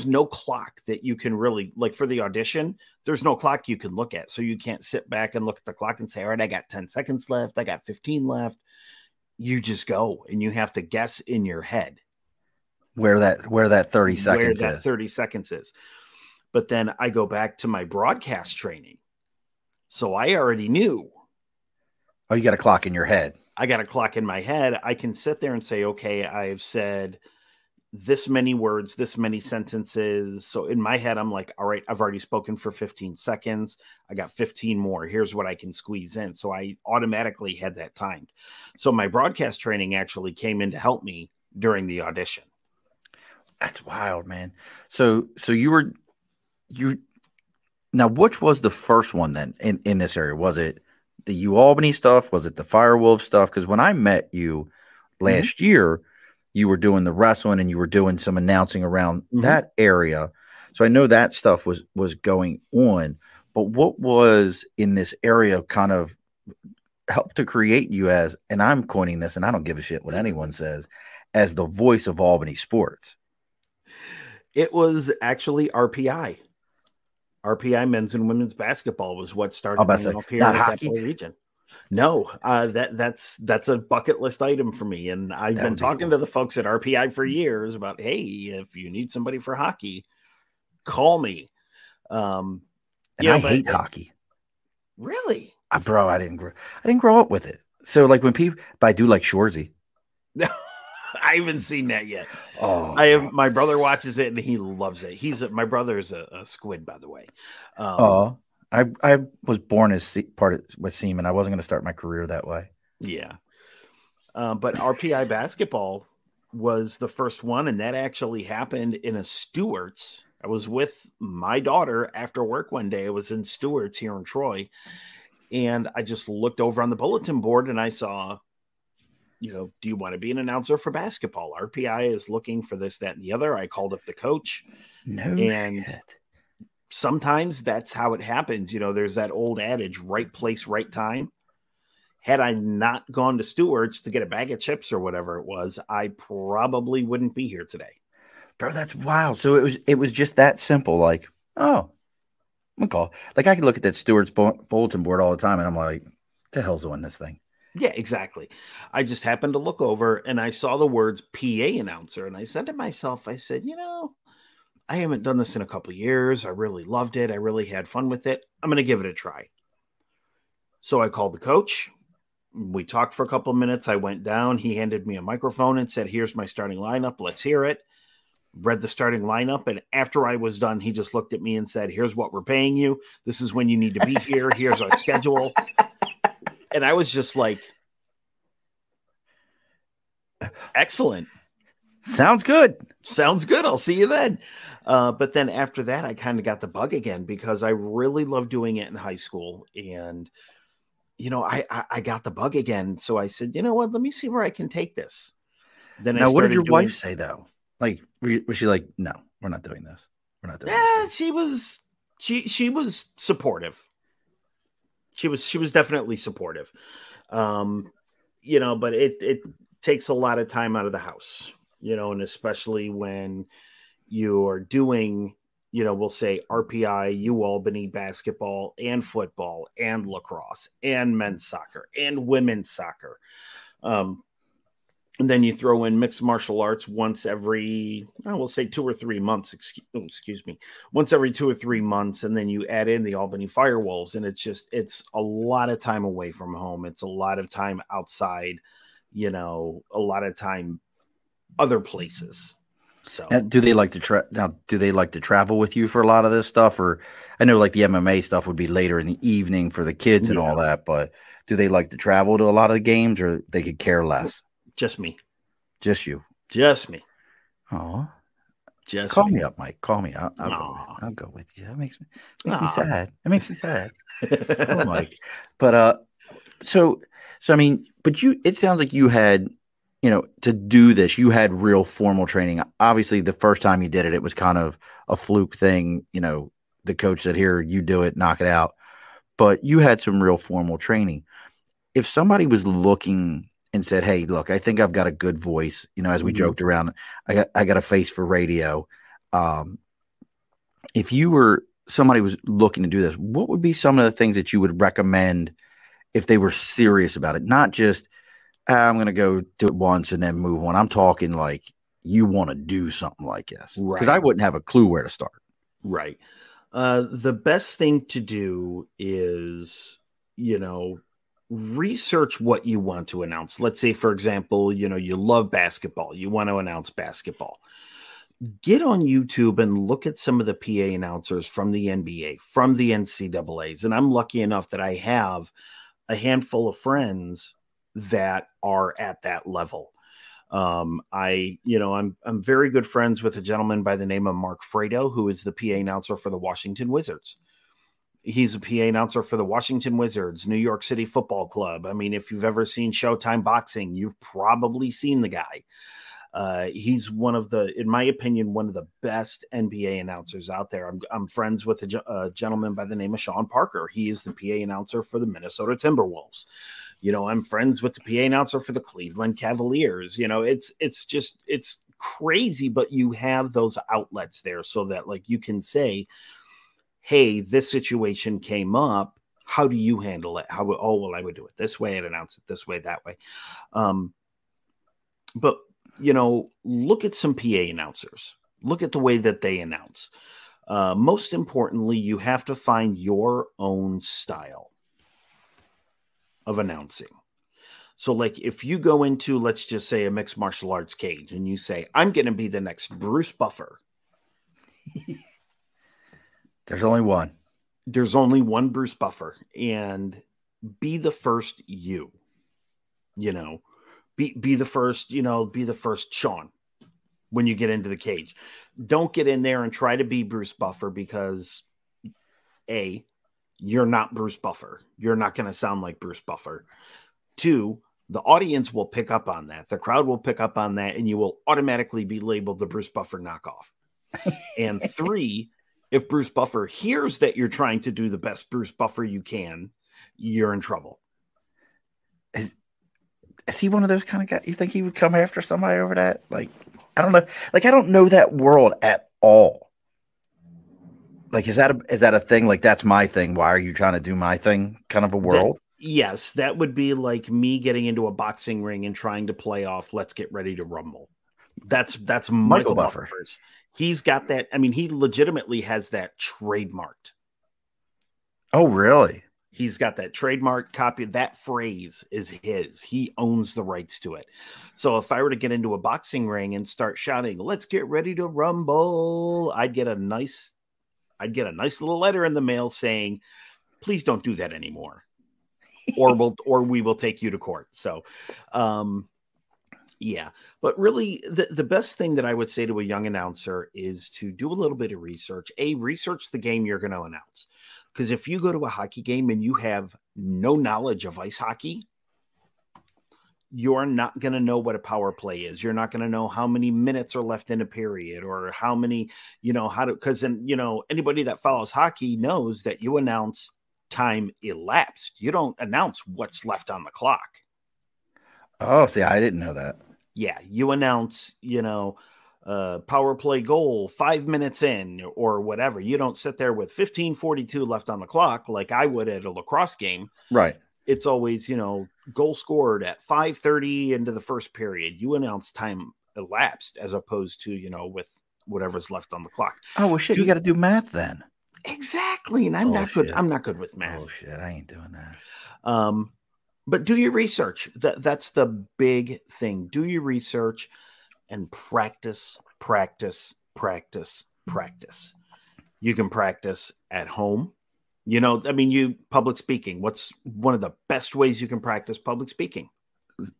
no clock that you can really, like for the audition, there's no clock you can look at. So you can't sit back and look at the clock and say, all right, I got 10 seconds left. I got 15 left. You just go and you have to guess in your head where that 30 seconds where that 30 seconds is. But then I go back to my broadcast training. So I already knew. Oh, you got a clock in your head. I got a clock in my head. I can sit there and say, okay, I've said this many words, this many sentences. So in my head, I'm like, all right, I've already spoken for 15 seconds. I got 15 more. Here's what I can squeeze in. So I automatically had that timed. So my broadcast training actually came in to help me during the audition. That's wild, man. So you now, which was the first one then in this area? Was it the UAlbany stuff? Was it the Firewolf stuff? Because when I met you last year, you were doing the wrestling and you were doing some announcing around that area. So I know that stuff was going on. But what was in this area kind of helped to create you as, and I'm coining this, and I don't give a shit what anyone says, as the voice of Albany sports? It was actually RPI. RPI men's and women's basketball was what started me off here in the Capital Region. No, that's a bucket list item for me. And I've been talking to the folks at RPI for years about, hey, if you need somebody for hockey, call me. I hate hockey. Really? Bro, I didn't grow up with it. So like when people, but I do like Shorzy. I haven't seen that yet. Oh, my brother watches it and he loves it. My brother's a squid, by the way. I was born as with semen. I wasn't going to start my career that way. Yeah. But RPI basketball was the first one. And that actually happened in a Stewart's. I was with my daughter after work one day. I was in Stewart's here in Troy. And I just looked over on the bulletin board and I saw, do you want to be an announcer for basketball? RPI is looking for this, that, and the other. I called up the coach. Shit. Sometimes that's how it happens. There's that old adage, right place, right time. Had I not gone to Stewart's to get a bag of chips or whatever it was, I probably wouldn't be here today. Bro, that's wild. So it was just that simple. Like, oh, I'm gonna call. Like I could look at that Stewart's bulletin board all the time, and I'm like, what the hell's on this thing? Yeah, exactly. I just happened to look over and I saw the words PA announcer. And I said to myself, I said, I haven't done this in a couple of years. I really loved it. I really had fun with it. I'm going to give it a try. So I called the coach. We talked for a couple of minutes. I went down. He handed me a microphone and said, here's my starting lineup. Let's hear it. Read the starting lineup. And after I was done, he just looked at me and said, here's what we're paying you. This is when you need to be here. Here's our schedule. And I was just like, excellent. Sounds good. Sounds good. I'll see you then. But then after that, I kind of got the bug again because I really loved doing it in high school. And, I got the bug again. So I said, you know what? Let me see where I can take this. Then now, what did your wife say, though? Like, was she like, no, we're not doing this. We're not doing this. She was supportive. She was definitely supportive. But it takes a lot of time out of the house, and especially when you're doing, we'll say RPI, UAlbany basketball and football and lacrosse and men's soccer and women's soccer. And then you throw in mixed martial arts once every, we'll say 2 or 3 months, excuse me, once every 2 or 3 months. And then you add in the Albany Firewolves. And it's a lot of time away from home. It's a lot of time outside, a lot of time other places. So now, do they like to travel with you for a lot of this stuff? Or I know like the MMA stuff would be later in the evening for the kids and all that, but do they like to travel to a lot of the games or they could care less? Just me. Just you. Just me. Oh. Just Call me. me up, Mike. Call me. I'll go. Aw. I'll go with you. That makes me Aw. sad. It makes me sad. Oh, Mike. But so I mean, but it sounds like you had, to do this, you had real formal training. Obviously, the first time you did it, it was kind of a fluke thing. The coach said, "Here, you do it, knock it out." But you had some real formal training. If somebody was looking and said, "Hey, look, I think I've got a good voice," as we joked around, I got a face for radio. If somebody was looking to do this, what would be some of the things that you would recommend if they were serious about it? Not just, I'm going to go do it once and then move on. I'm talking like you want to do something like this. Because I wouldn't have a clue where to start. Right. The best thing to do is, research what you want to announce. Let's say, for example, you love basketball. You want to announce basketball. Get on YouTube and look at some of the PA announcers from the NBA, from the NCAAs. And I'm lucky enough that I have a handful of friends that are at that level. I'm very good friends with a gentleman by the name of Mark Fredo, who is the PA announcer for the Washington Wizards. He's a PA announcer for the Washington Wizards, New York City Football Club. I mean, if you've ever seen Showtime Boxing, you've probably seen the guy. He's in my opinion, one of the best NBA announcers out there. I'm friends with a gentleman by the name of Sean Parker. He is the PA announcer for the Minnesota Timberwolves. I'm friends with the PA announcer for the Cleveland Cavaliers. It's crazy, but you have those outlets there so that you can say, hey, this situation came up. How do you handle it? I would do it this way and announce it this way, that way. But look at some PA announcers. Look at the way that they announce. Most importantly, you have to find your own style of announcing. So if you go into, let's just say, a mixed martial arts cage and you say, I'm going to be the next Bruce Buffer. There's only one. There's only one Bruce Buffer, and be the first you, be the first, be the first Sean when you get into the cage. Don't get in there and try to be Bruce Buffer because A, you're not Bruce Buffer. You're not going to sound like Bruce Buffer. 2, the audience will pick up on that. The crowd will pick up on that, and you will automatically be labeled the Bruce Buffer knockoff. And 3, if Bruce Buffer hears that you're trying to do the best Bruce Buffer you can, you're in trouble. Is he one of those kind of guys? You think he would come after somebody over that? I don't know. I don't know that world at all. Is that a thing? That's my thing. Why are you trying to do my thing? Kind of a world. Yes, that would be like me getting into a boxing ring and trying to play off "Let's get ready to rumble." That's Michael Buffer's. He's got that. I mean, he legitimately has that trademarked. Oh, really? He's got that trademark copy. That phrase is his. He owns the rights to it. So if I were to get into a boxing ring and start shouting, "Let's get ready to rumble," I'd get a nice little letter in the mail saying, "Please don't do that anymore, or we will take you to court." So, yeah. But really, the best thing that I would say to a young announcer is to do a little bit of research. Research the game you're going to announce. Because if you go to a hockey game and you have no knowledge of ice hockey, you're not going to know what a power play is. You're not going to know how many minutes are left in a period or how many, because anybody that follows hockey knows that you announce time elapsed. You don't announce what's left on the clock. Oh, see, I didn't know that. Yeah, you announce, power play goal 5 minutes in or whatever. You don't sit there with 15:42 left on the clock like I would at a lacrosse game. Right. It's always, goal scored at 5:30 into the first period. You announce time elapsed as opposed to, with whatever's left on the clock. Oh, well, shit, you got to do math then. Exactly. And I'm not good. I'm not good with math. Oh, shit, I ain't doing that. But do your research. That's the big thing. Do your research and practice, practice, practice, practice. You can practice at home. Public speaking. What's one of the best ways you can practice public speaking?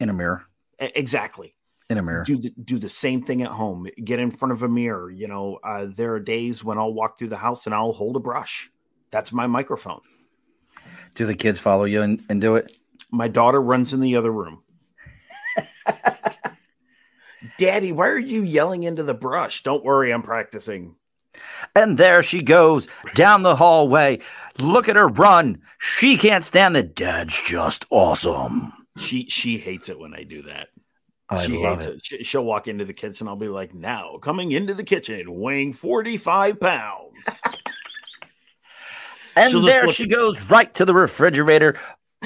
In a mirror. Exactly. In a mirror. Do the same thing at home. Get in front of a mirror. There are days when I'll walk through the house and I'll hold a brush. That's my microphone. Do the kids follow you and do it? My daughter runs in the other room. Daddy, why are you yelling into the brush? Don't worry, I'm practicing. And there she goes down the hallway. Look at her run. She can't stand it. Dad's just awesome. She hates it when I do that. She love it. She'll walk into the kitchen. I'll be like, now coming into the kitchen, weighing 45 pounds. And there she goes right to the refrigerator,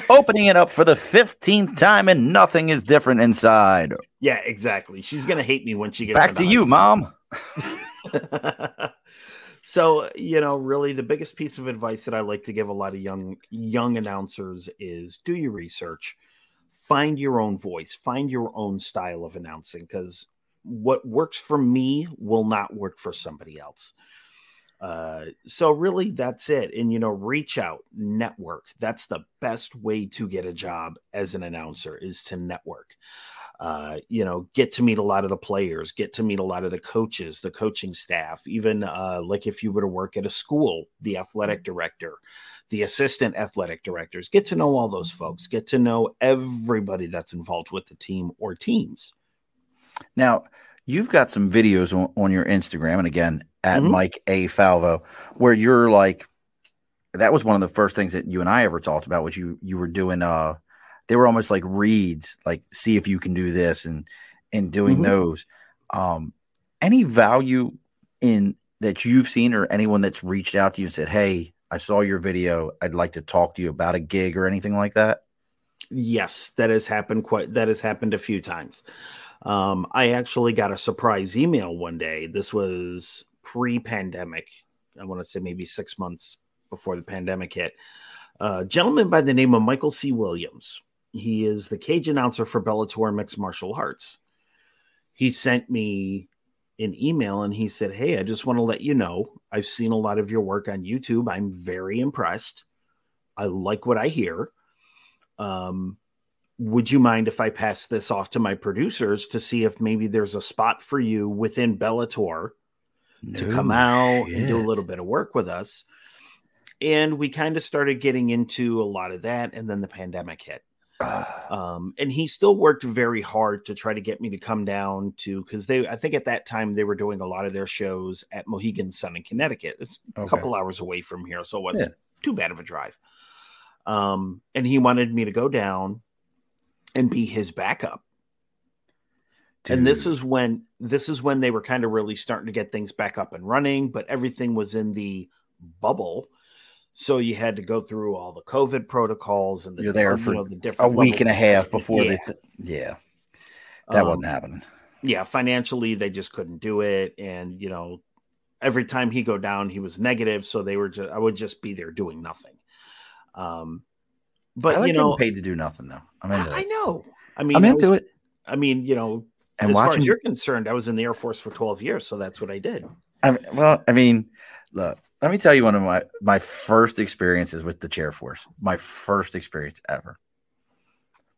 opening it up for the 15th time, and nothing is different inside. Yeah, exactly. She's going to hate me when she gets back to you, Mom. So, really the biggest piece of advice that I like to give a lot of young announcers is do your research, find your own voice, find your own style of announcing, because what works for me will not work for somebody else. So really that's it. And, reach out, network. That's the best way to get a job as an announcer, is to network. Get to meet a lot of the players, get to meet a lot of the coaches, the coaching staff, even like if you were to work at a school, the athletic director, the assistant athletic directors, get to know all those folks, get to know everybody that's involved with the team or teams. Now, you've got some videos on your Instagram, and again, at Mike A. Falvo, where you're like, that was one of the first things that you and I ever talked about, was you were doing, they were almost like reads, like see if you can do this and doing those. Any value in that you've seen, or anyone that's reached out to you and said, hey, I saw your video, I'd like to talk to you about a gig or anything like that? Yes, that has happened a few times. I actually got a surprise email one day. This was pre-pandemic. I want to say maybe 6 months before the pandemic hit. A gentleman by the name of Michael C. Williams. He is the cage announcer for Bellator Mixed Martial Arts. He sent me an email and he said, hey, I just want to let you know, I've seen a lot of your work on YouTube. I'm very impressed. I like what I hear. Would you mind if I pass this off to my producers to see if maybe there's a spot for you within Bellator to come out and do a little bit of work with us? And we kind of started getting into a lot of that. And then the pandemic hit. And he still worked very hard to try to get me to come down to, because I think at that time they were doing a lot of their shows at Mohegan Sun in Connecticut. It's a couple hours away from here, so it wasn't too bad of a drive. And he wanted me to go down and be his backup. Dude. And this is when they were kind of really starting to get things back up and running, but everything was in the bubble. So you had to go through all the COVID protocols, and you're there for the different a week and a half before that wasn't happening. Yeah, financially they just couldn't do it, and every time he go down, he was negative. So I would just be there doing nothing. But I like getting paid to do nothing, though. I know. I'm into it. And as far as you're concerned, I was in the Air Force for 12 years, so that's what I did. Look. Let me tell you one of my first experiences with the Chair Force. My first experience ever.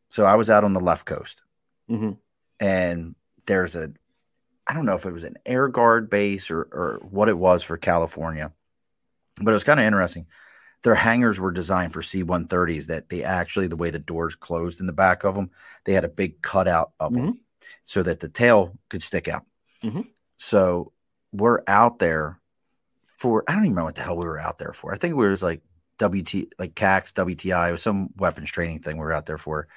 So I was out on the left coast, and there's I don't know if it was an Air Guard base or what it was for California, but it was kind of interesting. Their hangars were designed for C-130s that the way the doors closed in the back of them, they had a big cutout of them so that the tail could stick out. So we're out there I don't even know what the hell we were out there for. I think it was like CAX, WTI. It was some weapons training thing we were out there for.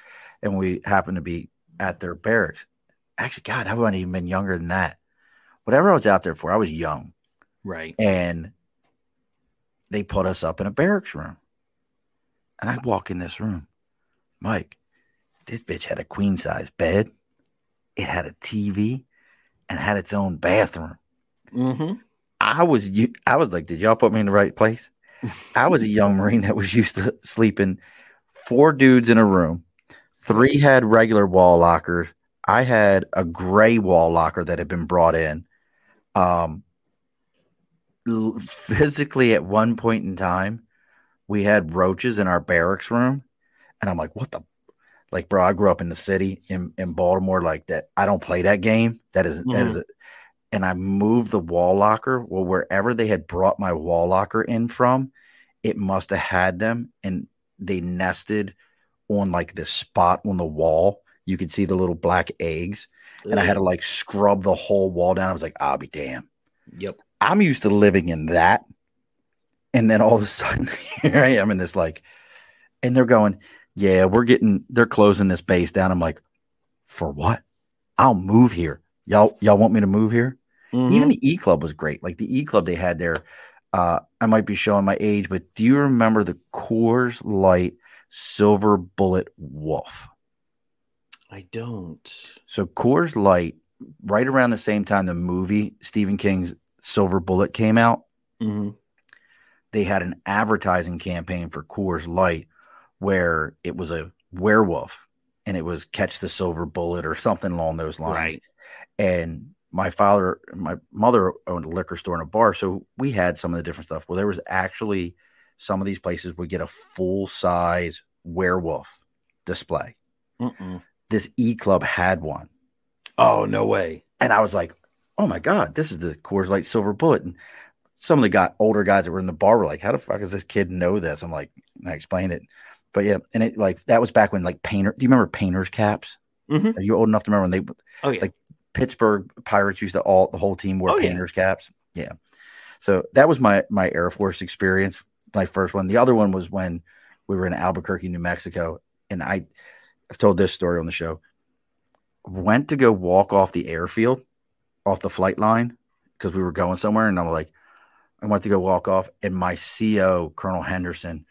And we happened to be at their barracks. Actually, God, I wouldn't even been younger than that. Whatever I was out there for, I was young. Right. And they put us up in a barracks room. And I walk in this room. Mike, this bitch had a queen size bed. It had a TV and had its own bathroom. I was like, did y'all put me in the right place? I was a young Marine that was used to sleeping 4 dudes in a room. 3 had regular wall lockers. I had a gray wall locker that had been brought in. Physically, at one point in time, we had roaches in our barracks room. And I'm like, what the? Like, bro, I grew up in the city in Baltimore. Like that, I don't play that game. That is and I moved the wall locker. Well, wherever they had brought my wall locker in from, it must have had them, and they nested on like this spot on the wall. You could see the little black eggs, and I had to like scrub the whole wall down. I was like, I'll be damned. Yep. I'm used to living in that. And then all of a sudden, here I am in this like, and they're going, yeah, they're closing this base down. I'm like, for what? I'll move here. Y'all want me to move here? Even the E Club was great. Like the E Club they had there, I might be showing my age, but do you remember the Coors Light Silver Bullet Wolf? I don't. So Coors Light, right around the same time the movie Stephen King's Silver Bullet came out, they had an advertising campaign for Coors Light where it was a werewolf and it was Catch the Silver Bullet or something along those lines. Right. And my mother owned a liquor store and a bar, so we had some of the different stuff. Well, there was actually some of these places would get a full-size werewolf display. This E Club had one. Oh, no way. And I was like, oh my God, this is the Coors Light Silver Bullet. And some of the older guys that were in the bar were like, how the fuck does this kid know this? I'm like, I explained it. But yeah, and it like that was back when like do you remember painter's caps? Are you old enough to remember when they like Pittsburgh Pirates used to the whole team wore painter's caps? Yeah. So that was my Air Force experience, my first one. The other one was when we were in Albuquerque, New Mexico, and I've told this story on the show. Went to go walk off the airfield, off the flight line, because we were going somewhere, and I went to go walk off, and my CO, Colonel Henderson,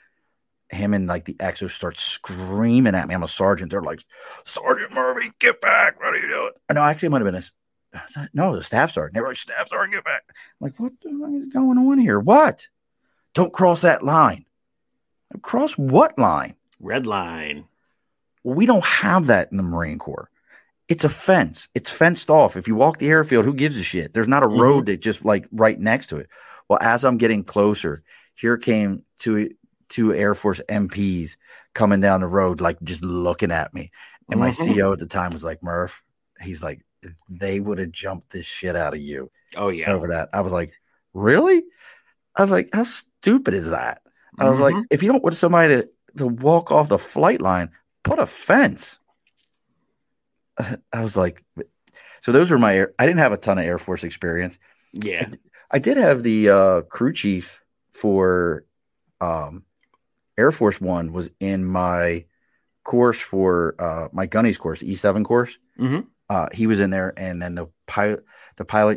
him and like the exos start screaming at me. I'm a sergeant. They're like, Sergeant Murphy, get back. What are you doing? No, actually, it might have been it was a staff sergeant. They were like, Staff sergeant, get back. I'm like, what the fuck is going on here? What? Don't cross that line. Cross what line? Red line. Well, we don't have that in the Marine Corps. It's a fence. It's fenced off. If you walk the airfield, who gives a shit? There's not a road that just like right next to it. Well, as I'm getting closer, here came two Air Force MPs coming down the road, like just looking at me. And my CO at the time was like, Murph, he's like, they would have jumped this shit out of you. Oh, yeah. Over that. I was like, really? I was like, how stupid is that? I was like, if you don't want somebody to walk off the flight line, put a fence. I was like, so those were I didn't have a ton of Air Force experience. Yeah. I did have the crew chief for Air Force One was in my course for my gunny's course, E7 course. He was in there, and then the pilot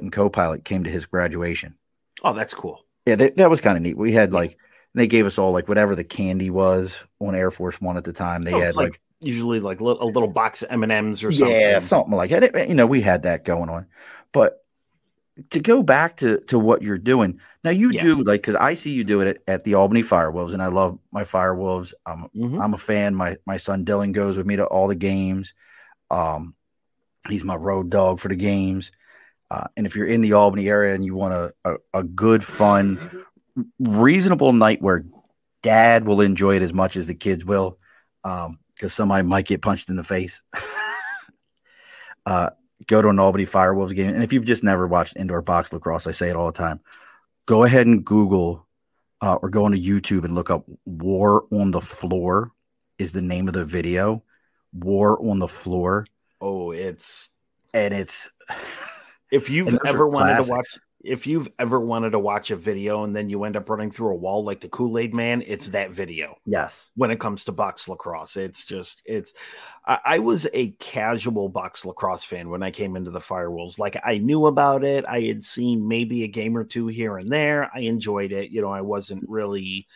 and co-pilot came to his graduation. Oh, that's cool. Yeah, that was kind of neat. We had like they gave us all like whatever the candy was on Air Force One at the time. They had like usually like a little box of M&Ms or something. Yeah, something like that. You know, we had that going on. But to go back to what you're doing now, you do like, because I see you do it at the Albany Firewolves, and I love my Firewolves. I'm a fan. My son Dylan goes with me to all the games. He's my road dog for the games. And if you're in the Albany area and you want a good, fun, reasonable night where dad will enjoy it as much as the kids will, because somebody might get punched in the face, go to an Albany Firewolves game. And if you've just never watched indoor box lacrosse, I say it all the time, go ahead and Google or go onto YouTube and look up War on the Floor is the name of the video. War on the Floor. Oh, it's if you've ever wanted to watch a video and then you end up running through a wall like the Kool-Aid Man, it's that video. Yes. When it comes to box lacrosse, I was a casual box lacrosse fan when I came into the Firewolves. Like, I knew about it. I had seen maybe a game or two here and there. I enjoyed it. You know, I wasn't really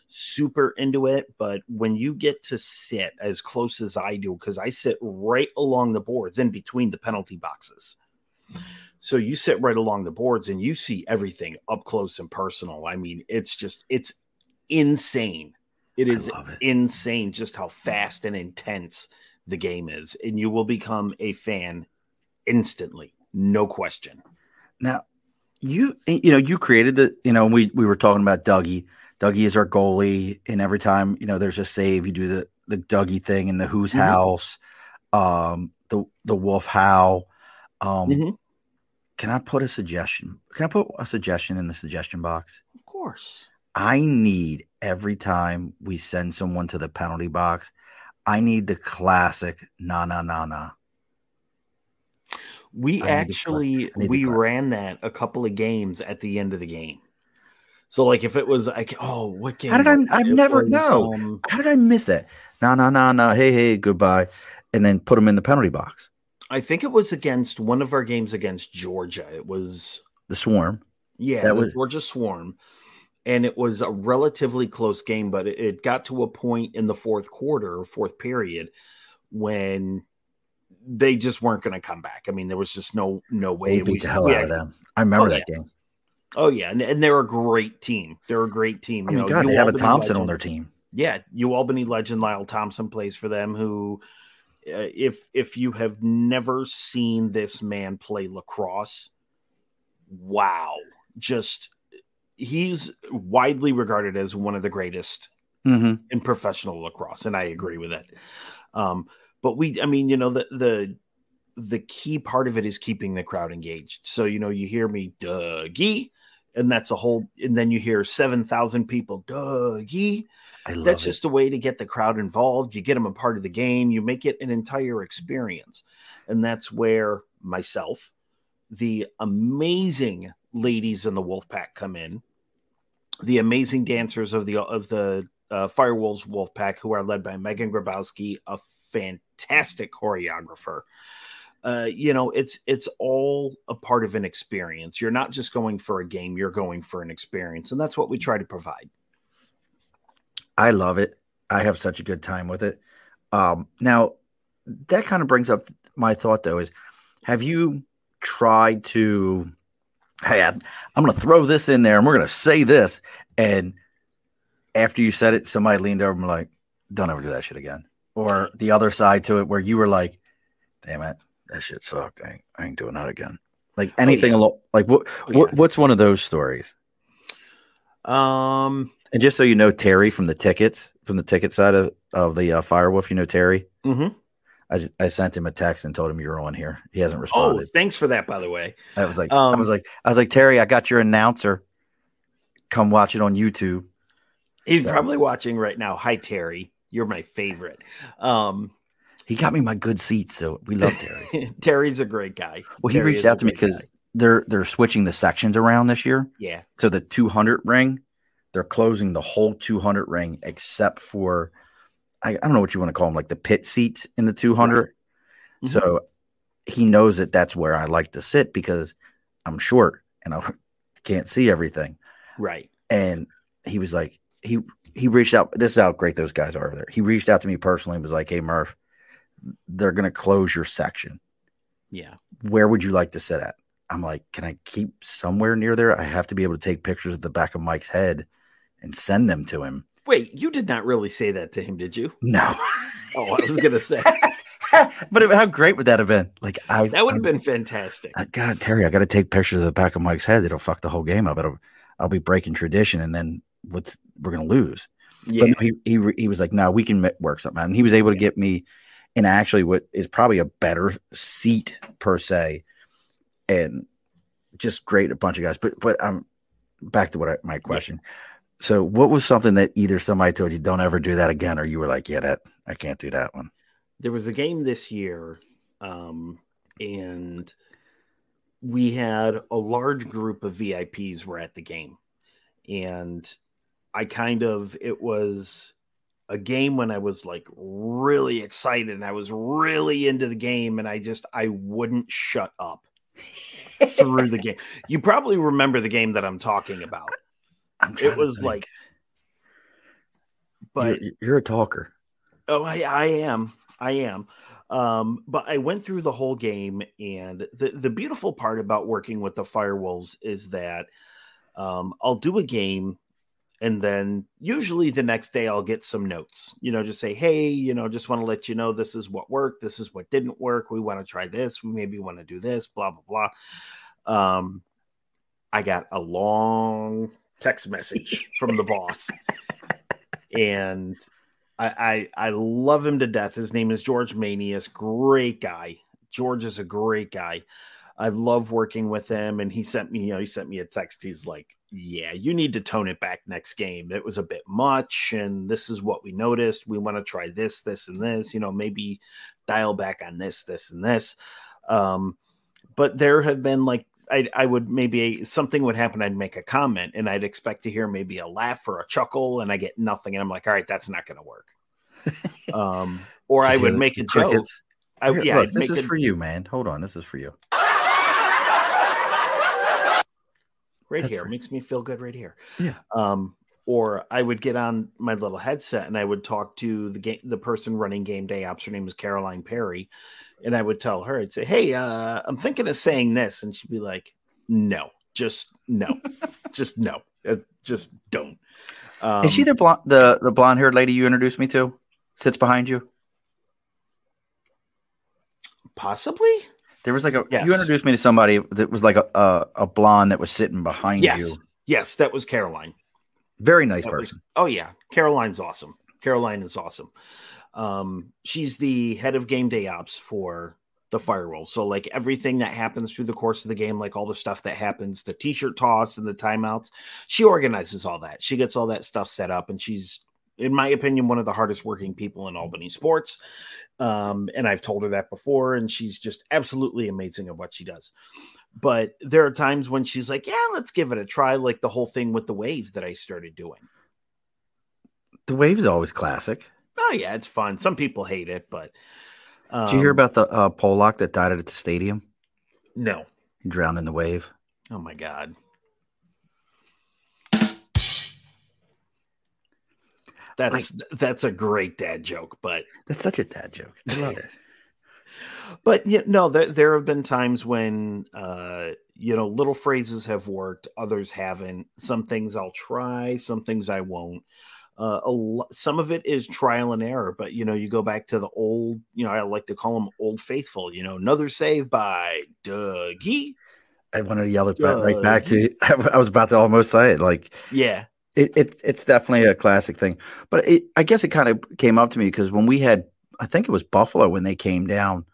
super into it, but when you get to sit as close as I do, because I sit right along the boards in between the penalty boxes. So you sit right along the boards and you see everything up close and personal. I mean, it's insane. It is insane just how fast and intense the game is. And you will become a fan instantly. No question. Now, you created we were talking about Dougie. Dougie is our goalie. And every time, there's a save, you do Dougie thing and the Who's House, the Wolf Howl. Can I put a suggestion? Can I put a suggestion in the suggestion box? Of course. I need every time we send someone to the penalty box, I need the classic na na na na. We ran that a couple of games at the end of the game. So like if it was like, oh, what game? How did I've never know. How did I miss that? Na na na na. Hey, goodbye. And then put them in the penalty box. I think it was against one of our games against Georgia. It was the Swarm. Yeah, that was Georgia Swarm. And it was a relatively close game, but it got to a point in the fourth period when they just weren't going to come back. I mean, there was just no way. We beat the hell out of them. I remember that game. Oh, yeah. And they're a great team. They're a great team. I mean, God, they have a Thompson on their team. Yeah. Albany legend Lyle Thompson plays for them, who, if you have never seen this man play lacrosse, wow. He's widely regarded as one of the greatest in professional lacrosse. And I agree with it. But the key part of it is keeping the crowd engaged. So, you hear me, Dougie, and that's and then you hear 7,000 people, Dougie. That's just a way to get the crowd involved. You get them a part of the game. You make it an entire experience. And that's where myself, the amazing ladies in the Wolfpack come in, the amazing dancers of the Firewolves Wolfpack, who are led by Megan Grabowski, a fantastic choreographer. It's all a part of an experience. You're not just going for a game, you're going for an experience. And that's what we try to provide. I love it. I have such a good time with it. Now, that kind of brings up my thought, though, is have you tried to, hey, I'm going to throw this in there and we're going to say this. And after you said it, somebody leaned over and was like, don't ever do that shit again. Or the other side to it where you were like, damn it, that shit sucked. I ain't doing that again. Like anything what's one of those stories? And just so you know, Terry from the ticket side of the Firewolf, Terry. Mm-hmm. I sent him a text and told him you were on here. He hasn't responded. Oh, thanks for that, by the way. I was like, Terry, I got your announcer. Come watch it on YouTube. He's probably watching right now. Hi, Terry. You're my favorite. He got me my good seats, so we love Terry. Terry's a great guy. Well, he reached out to me because they're switching the sections around this year. Yeah. So the 200 ring, they're closing the whole 200 ring except for, I don't know what you want to call them, like the pit seats in the 200. Right. Mm-hmm. So he knows that that's where I like to sit because I'm short and I can't see everything. Right. And he was like, he reached out. This is how great those guys are over there. He reached out to me personally and was like, hey, Murph, they're going to close your section. Yeah. Where would you like to sit at? I'm like, can I keep somewhere near there? I have to be able to take pictures of the back of Mike's head and send them to him. Wait, you did not really say that to him, did you? No. Oh, I was going to say. But how great would that have been? Like that would have been fantastic. God, Terry, I got to take pictures of the back of Mike's head. It'll fuck the whole game up. I'll be breaking tradition, and then we're going to lose. Yeah. But no, he was like, no, we can work something out. And he was able to get me in actually what is probably a better seat per se, and just great a bunch of guys. But I'm back to my question. Yeah. So what was something that either somebody told you don't ever do that again, or you were like, yeah, I can't do that one? There was a game this year, and we had a large group of VIPs were at the game. And it was a game when I was like really excited and I was really into the game, and I wouldn't shut up through the game. You probably remember the game that I'm talking about. It was like, but you're a talker. Oh, I am. But I went through the whole game, and the beautiful part about working with the Firewolves is that I'll do a game, and then usually the next day I'll get some notes, just say, hey, just want to let you know, this is what worked. This is what didn't work. We want to try this. We maybe want to do this, blah, blah, blah. I got a long text message from the boss, and I love him to death. His name is George Manius. Great guy. George is a great guy. I love working with him. And he sent me a text. He's like, yeah, you need to tone it back next game. It was a bit much. And this is what we noticed. We want to try this, and this, maybe dial back on this, and this. But there have been like, I would maybe something would happen. I'd make a comment and I'd expect to hear maybe a laugh or a chuckle, and I get nothing. And I'm like, all right, that's not going to work. Or I would make a joke. Look, this is for you, man. Hold on. This is for you. Right here. Makes me feel good right here. Yeah. Or I would get on my little headset and I would talk to the person running game day ops. Her name is Caroline Perry. And I would tell her, I'd say, hey, I'm thinking of saying this. And she'd be like, no, just no, just no, just don't. Is she the blonde haired lady you introduced me to? Sits behind you? Possibly. There was like you introduced me to somebody that was like a blonde that was sitting behind you. Yes, that was Caroline. Very nice person. Oh yeah. Caroline's awesome. Caroline is awesome. She's the head of game day ops for the Firewall. So like everything that happens through the course of the game, like all the stuff that happens, the t-shirt toss and the timeouts, she organizes all that. She gets all that stuff set up, and she's, in my opinion, one of the hardest working people in Albany sports. And I've told her that before, and she's just absolutely amazing at what she does. But there are times when she's like, yeah, let's give it a try. Like the whole thing with the wave that I started doing. The wave is always classic. Oh yeah, it's fun. Some people hate it, but did you hear about the Pollock that died at the stadium? No. He drowned in the wave. Oh my God. That's a great dad joke, but that's such a dad joke. I love it. But there have been times when little phrases have worked, others haven't. Some things I'll try, some things I won't. Some of it is trial and error, but you go back to the old, I like to call them old faithful, another save by Dougie. I wanted to yell it right back to you. I was about to almost say it. Like, yeah, it's definitely a classic thing, but I guess it kind of came up to me because when we had, I think it was Buffalo when they came down,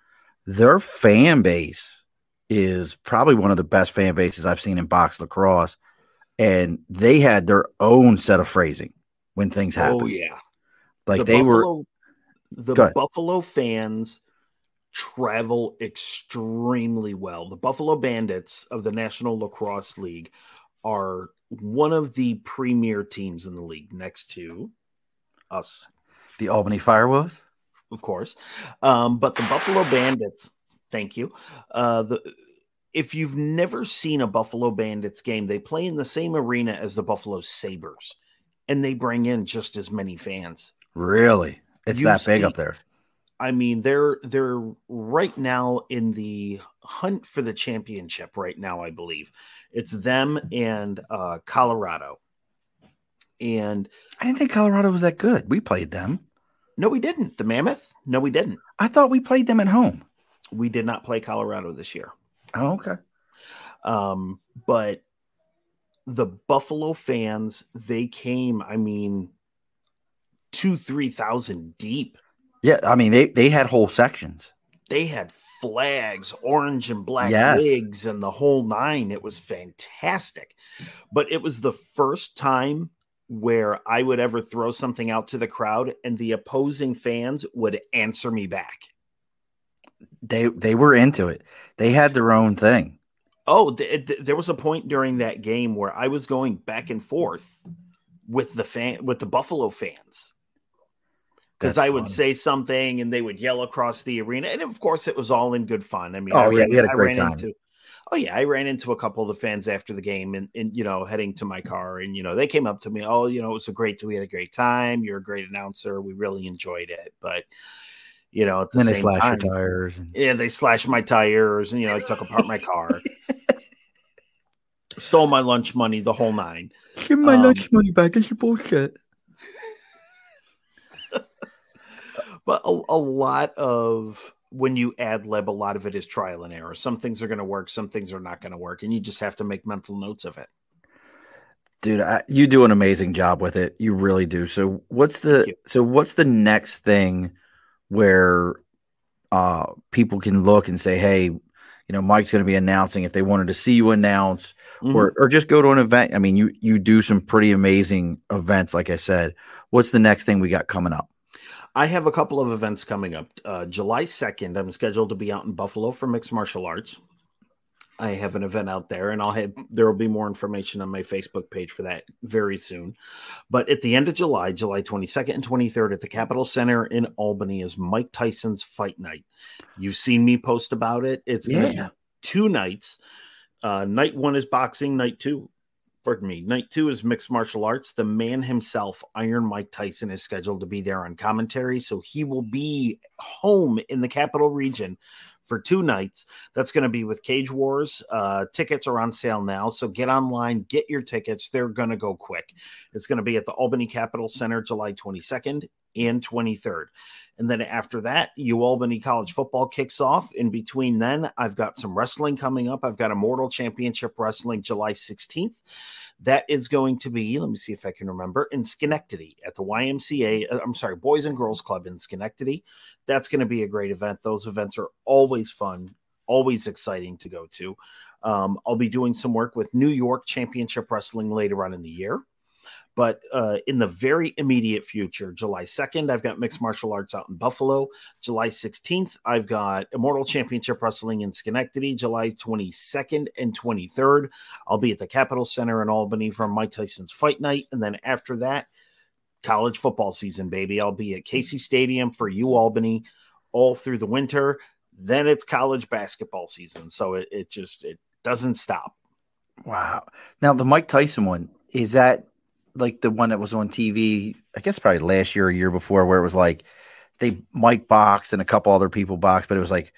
their fan base is probably one of the best fan bases I've seen in box lacrosse, and they had their own set of phrasing when things happen. Oh yeah. Like Buffalo fans travel extremely well. The Buffalo Bandits of the National Lacrosse League are one of the premier teams in the league next to us. The Albany Firewolves? Of course. But the Buffalo Bandits, thank you. If you've never seen a Buffalo Bandits game, they play in the same arena as the Buffalo Sabres. And they bring in just as many fans. Really? It's that big up there. I mean, they're right now in the hunt for the championship right now, I believe. It's them and Colorado. And I didn't think Colorado was that good. We played them. No, we didn't. The Mammoth? No, we didn't. I thought we played them at home. We did not play Colorado this year. Oh, okay. But the Buffalo fans, they came, 2,000-3,000 deep. Yeah, I mean, they had whole sections. They had flags, orange and black wigs, and the whole nine. It was fantastic. But it was the first time where I would ever throw something out to the crowd and the opposing fans would answer me back. They were into it. They had their own thing. Oh, there was a point during that game where I was going back and forth with the Buffalo fans. Because I would say something and they would yell across the arena. And of course, it was all in good fun. I mean, we had a great time. I ran into a couple of the fans after the game and heading to my car. And, they came up to me. Oh, it was we had a great time. You're a great announcer. We really enjoyed it. But, at the same time. They slashed your tires. Yeah, they slashed my tires and, I took apart my car. Stole my lunch money, the whole nine. Give my lunch money back. That's your bullshit. But a lot of when you ad lib, a lot of it is trial and error. Some things are going to work, some things are not going to work, and you just have to make mental notes of it. Dude, you do an amazing job with it. You really do. So what's the next thing where people can look and say, hey, Mike's going to be announcing if they wanted to see you announce or just go to an event. I mean, you do some pretty amazing events. Like I said, what's the next thing we got coming up? I have a couple of events coming up. July 2nd, I'm scheduled to be out in Buffalo for mixed martial arts. I have an event out there, and there will be more information on my Facebook page for that very soon. But at the end of July, July 22nd and 23rd at the Capitol Center in Albany is Mike Tyson's Fight Night. You've seen me post about it. It's going to be 2 nights. Night 1 is boxing. Night 2 is mixed martial arts. The man himself, Iron Mike Tyson, is scheduled to be there on commentary. So he will be home in the Capital Region for 2 nights. That's going to be with Cage Wars. Tickets are on sale now, so get online, get your tickets. They're going to go quick. It's going to be at the Albany Capitol Center July 22nd and 23rd. And then after that, Albany College football kicks off. In between then, I've got some wrestling coming up. I've got Immortal Championship Wrestling July 16th. That is going to be, let me see if I can remember, in Schenectady at the YMCA, Boys and Girls Club in Schenectady. That's going to be a great event. Those events are always fun, always exciting to go to. I'll be doing some work with New York Championship Wrestling later on in the year. But in the very immediate future, July 2nd, I've got mixed martial arts out in Buffalo. July 16th, I've got Immortal Championship Wrestling in Schenectady. July 22nd and 23rd, I'll be at the Capitol Center in Albany for Mike Tyson's Fight Night. And then after that, college football season, baby. I'll be at Casey Stadium for Albany all through the winter. Then it's college basketball season. So it doesn't stop. Wow. Now, the Mike Tyson one, is that like the one that was on TV, I guess probably last year or year before, where it was like Mike boxed and a couple other people boxed, but it was like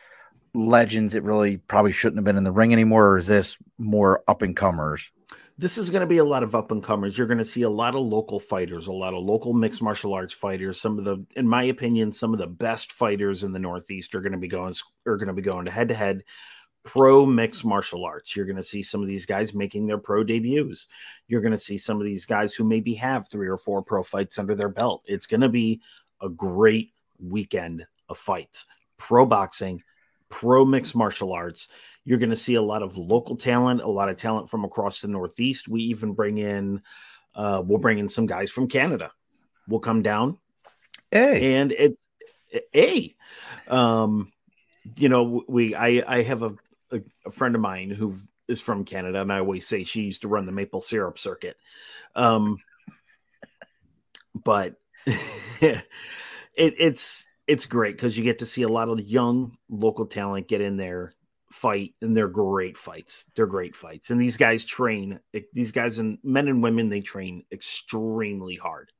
legends that really probably shouldn't have been in the ring anymore? Or is this more up and comers? This is going to be a lot of up and comers. You're going to see a lot of local fighters, a lot of local mixed martial arts fighters. In my opinion, some of the best fighters in the Northeast are going to be going to head to head pro mixed martial arts. You're going to see some of these guys making their pro debuts. You're going to see some of these guys who maybe have 3 or 4 pro fights under their belt. It's going to be a great weekend of fights. Pro boxing, pro mixed martial arts. You're going to see a lot of local talent, a lot of talent from across the Northeast. We even bring in some guys from Canada. We'll come down. And it's I have a friend of mine who is from Canada, and I always say she used to run the maple syrup circuit. But it's great because you get to see a lot of young local talent get in there, fight, and they're great fights. And these guys and men and women, they train extremely hard.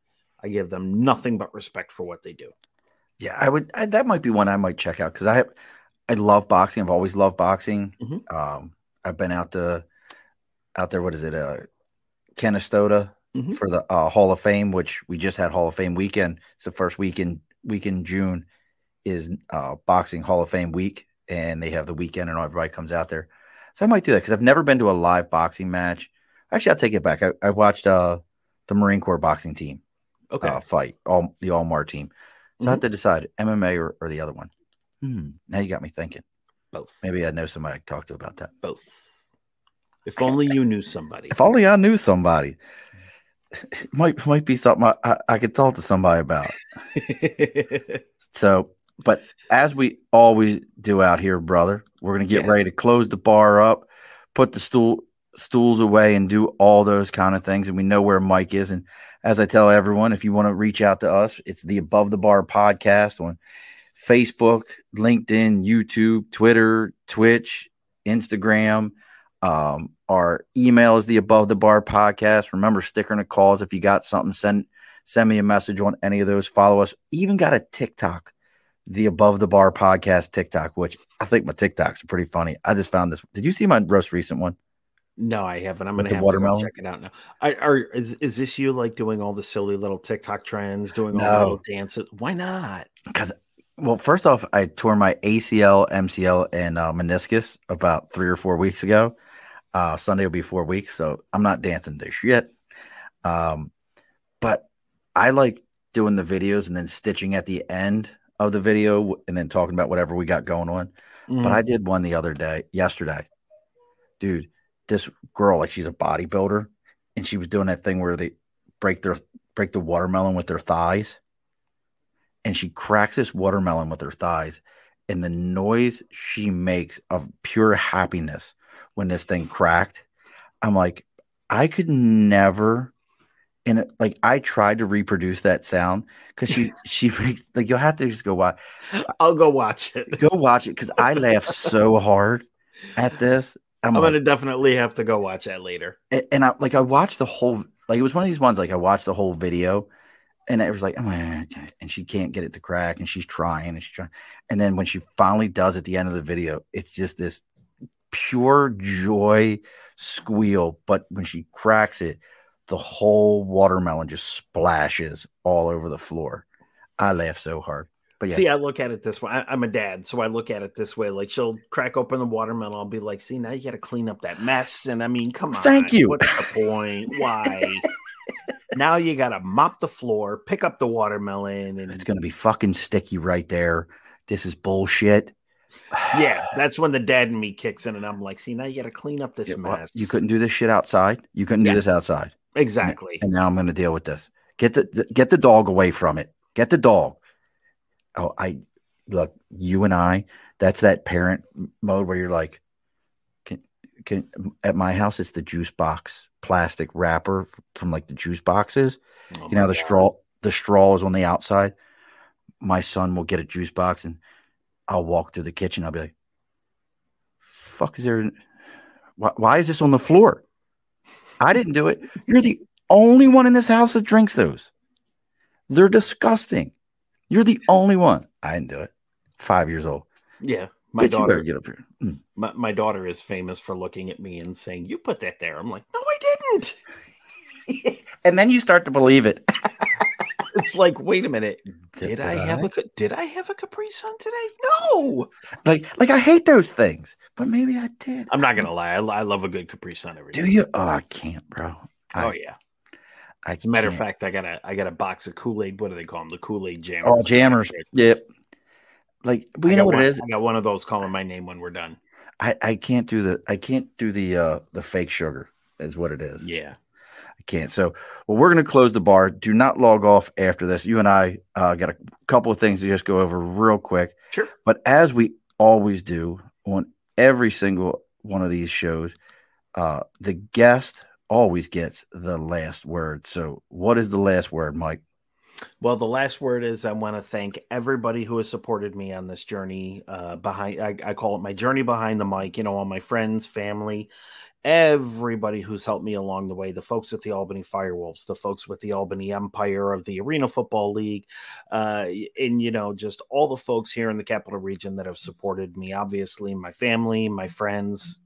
I give them nothing but respect for what they do. Yeah, that might be one I might check out because I love boxing. I've always loved boxing. Mm-hmm. I've been out there. What is it? Canastota for the Hall of Fame, which we just had Hall of Fame weekend. It's the first week in June is Boxing Hall of Fame week, and they have the weekend, and everybody comes out there. So I might do that because I've never been to a live boxing match. Actually, I'll take it back. I watched the Marine Corps boxing team fight, the All-Mar team. So I have to decide MMA or the other one. Now you got me thinking. Both. Maybe I know somebody I can talk to about that. Both. If only you knew somebody. If only I knew somebody. It might be something I could talk to somebody about. So, but as we always do out here, brother, we're going to get ready to close the bar up, put the stools away, and do all those kind of things. And we know where Mike is. And as I tell everyone, if you want to reach out to us, it's the Above the Bar podcast on Facebook, LinkedIn, YouTube, Twitter, Twitch, Instagram. Our email is the Above the Bar podcast. Remember, sticker and a calls. If you got something, send me a message on any of those. Follow us. Even got a TikTok, the Above the Bar podcast TikTok, which I think my TikToks are pretty funny. I just found this. Did you see my most recent one? No, I haven't. I'm going to have to go check it out now. Is this you like doing all the silly little TikTok trends, doing all the little dances? Why not? Because, well, first off, I tore my ACL, MCL, and meniscus about 3 or 4 weeks ago. Sunday will be 4 weeks, so I'm not dancing to shit. But I like doing the videos and then stitching at the end of the video and then talking about whatever we got going on. But I did one yesterday. Dude, this girl, like she's a bodybuilder, and she was doing that thing where they break the watermelon with their thighs. And she cracks this watermelon with her thighs. And the noise she makes of pure happiness when this thing cracked, I'm like, I could never. And like I tried to reproduce that sound because she makes like you'll have to just go watch. I'll go watch it. Go watch it because I laugh so hard at this. I'm like, gonna definitely have to go watch that later. And I watched the whole it was one of these ones like I watched the whole video, and it was like, oh, okay. And she can't get it to crack, and she's trying. And then when she finally does at the end of the video, it's just this pure joy squeal. But when she cracks it, the whole watermelon just splashes all over the floor. I laugh so hard. But yeah. See, I look at it this way. I'm a dad, so I look at it this way. Like she'll crack open the watermelon. I'll be like, see, now you got to clean up that mess. And I mean, come on. Thank you. What's the point? Why? Now you got to mop the floor, pick up the watermelon. And it's going to be fucking sticky right there. This is bullshit. Yeah, that's when the dad in me kicks in. And I'm like, see, now you got to clean up this mess. You couldn't do this shit outside. You couldn't do this outside. Exactly. And now I'm going to deal with this. Get the dog away from it. Get the dog. Oh, look, you and I, that's that parent mode where you're like, can at my house, it's the juice box plastic wrapper from like the juice boxes. Oh, you know, the straw is on the outside. My son will get a juice box and I'll walk through the kitchen. I'll be like, fuck is there? Why is this on the floor? I didn't do it. You're the only one in this house that drinks those. They're disgusting. You're the only one. I didn't do it. 5 years old. Yeah. My daughter, get up here. My daughter is famous for looking at me and saying, you put that there. I'm like, no, I didn't. And then you start to believe it. It's like, wait a minute. Did I have a Capri Sun today? No. Like I hate those things, but maybe I did. I'm not going to lie. I love a good Capri Sun every day. Do you? Oh, I can't, bro. Yeah. As a matter of fact, I got a box of Kool-Aid. What do they call them? The Kool-Aid jammers. Oh, jammers. Yep. Like, you know what it is? I got one of those calling my name when we're done. I can't do the fake sugar is what it is. Yeah. I can't. So, well, we're going to close the bar. Do not log off after this. You and I got a couple of things to just go over real quick. Sure. But as we always do on every single one of these shows, the guest always gets the last word. So what is the last word, Mike? Well, the last word is I want to thank everybody who has supported me on this journey I call it my journey behind the mic, all my friends, family, everybody who's helped me along the way, the folks at the Albany Firewolves, the folks with the Albany Empire of the Arena Football League, and, just all the folks here in the Capital Region that have supported me, obviously my family, my friends,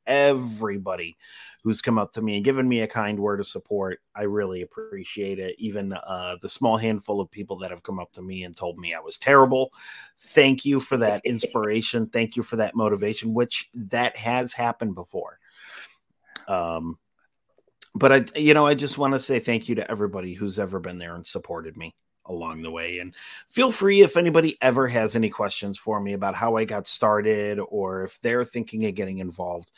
everybody who's come up to me and given me a kind word of support. I really appreciate it. Even the small handful of people that have come up to me and told me I was terrible. Thank you for that inspiration. Thank you for that motivation, which that has happened before. But I just want to say thank you to everybody who's ever been there and supported me along the way. And feel free, if anybody ever has any questions for me about how I got started, or if they're thinking of getting involved,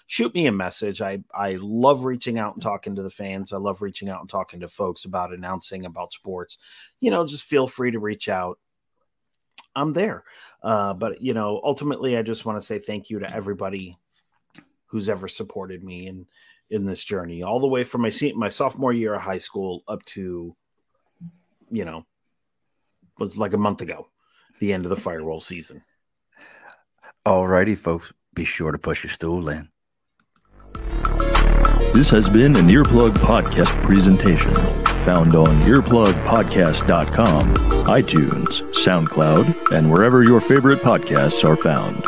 shoot me a message. I love reaching out and talking to the fans. I love reaching out and talking to folks about announcing about sports. Just feel free to reach out. I'm there. But ultimately, I just want to say thank you to everybody who's ever supported me in this journey, all the way from my sophomore year of high school up to, was like a month ago, the end of the Firewolf season. All righty, folks. Be sure to push your stool in. This has been an Earplug Podcast presentation, found on earplugpodcast.com, iTunes, SoundCloud, and wherever your favorite podcasts are found.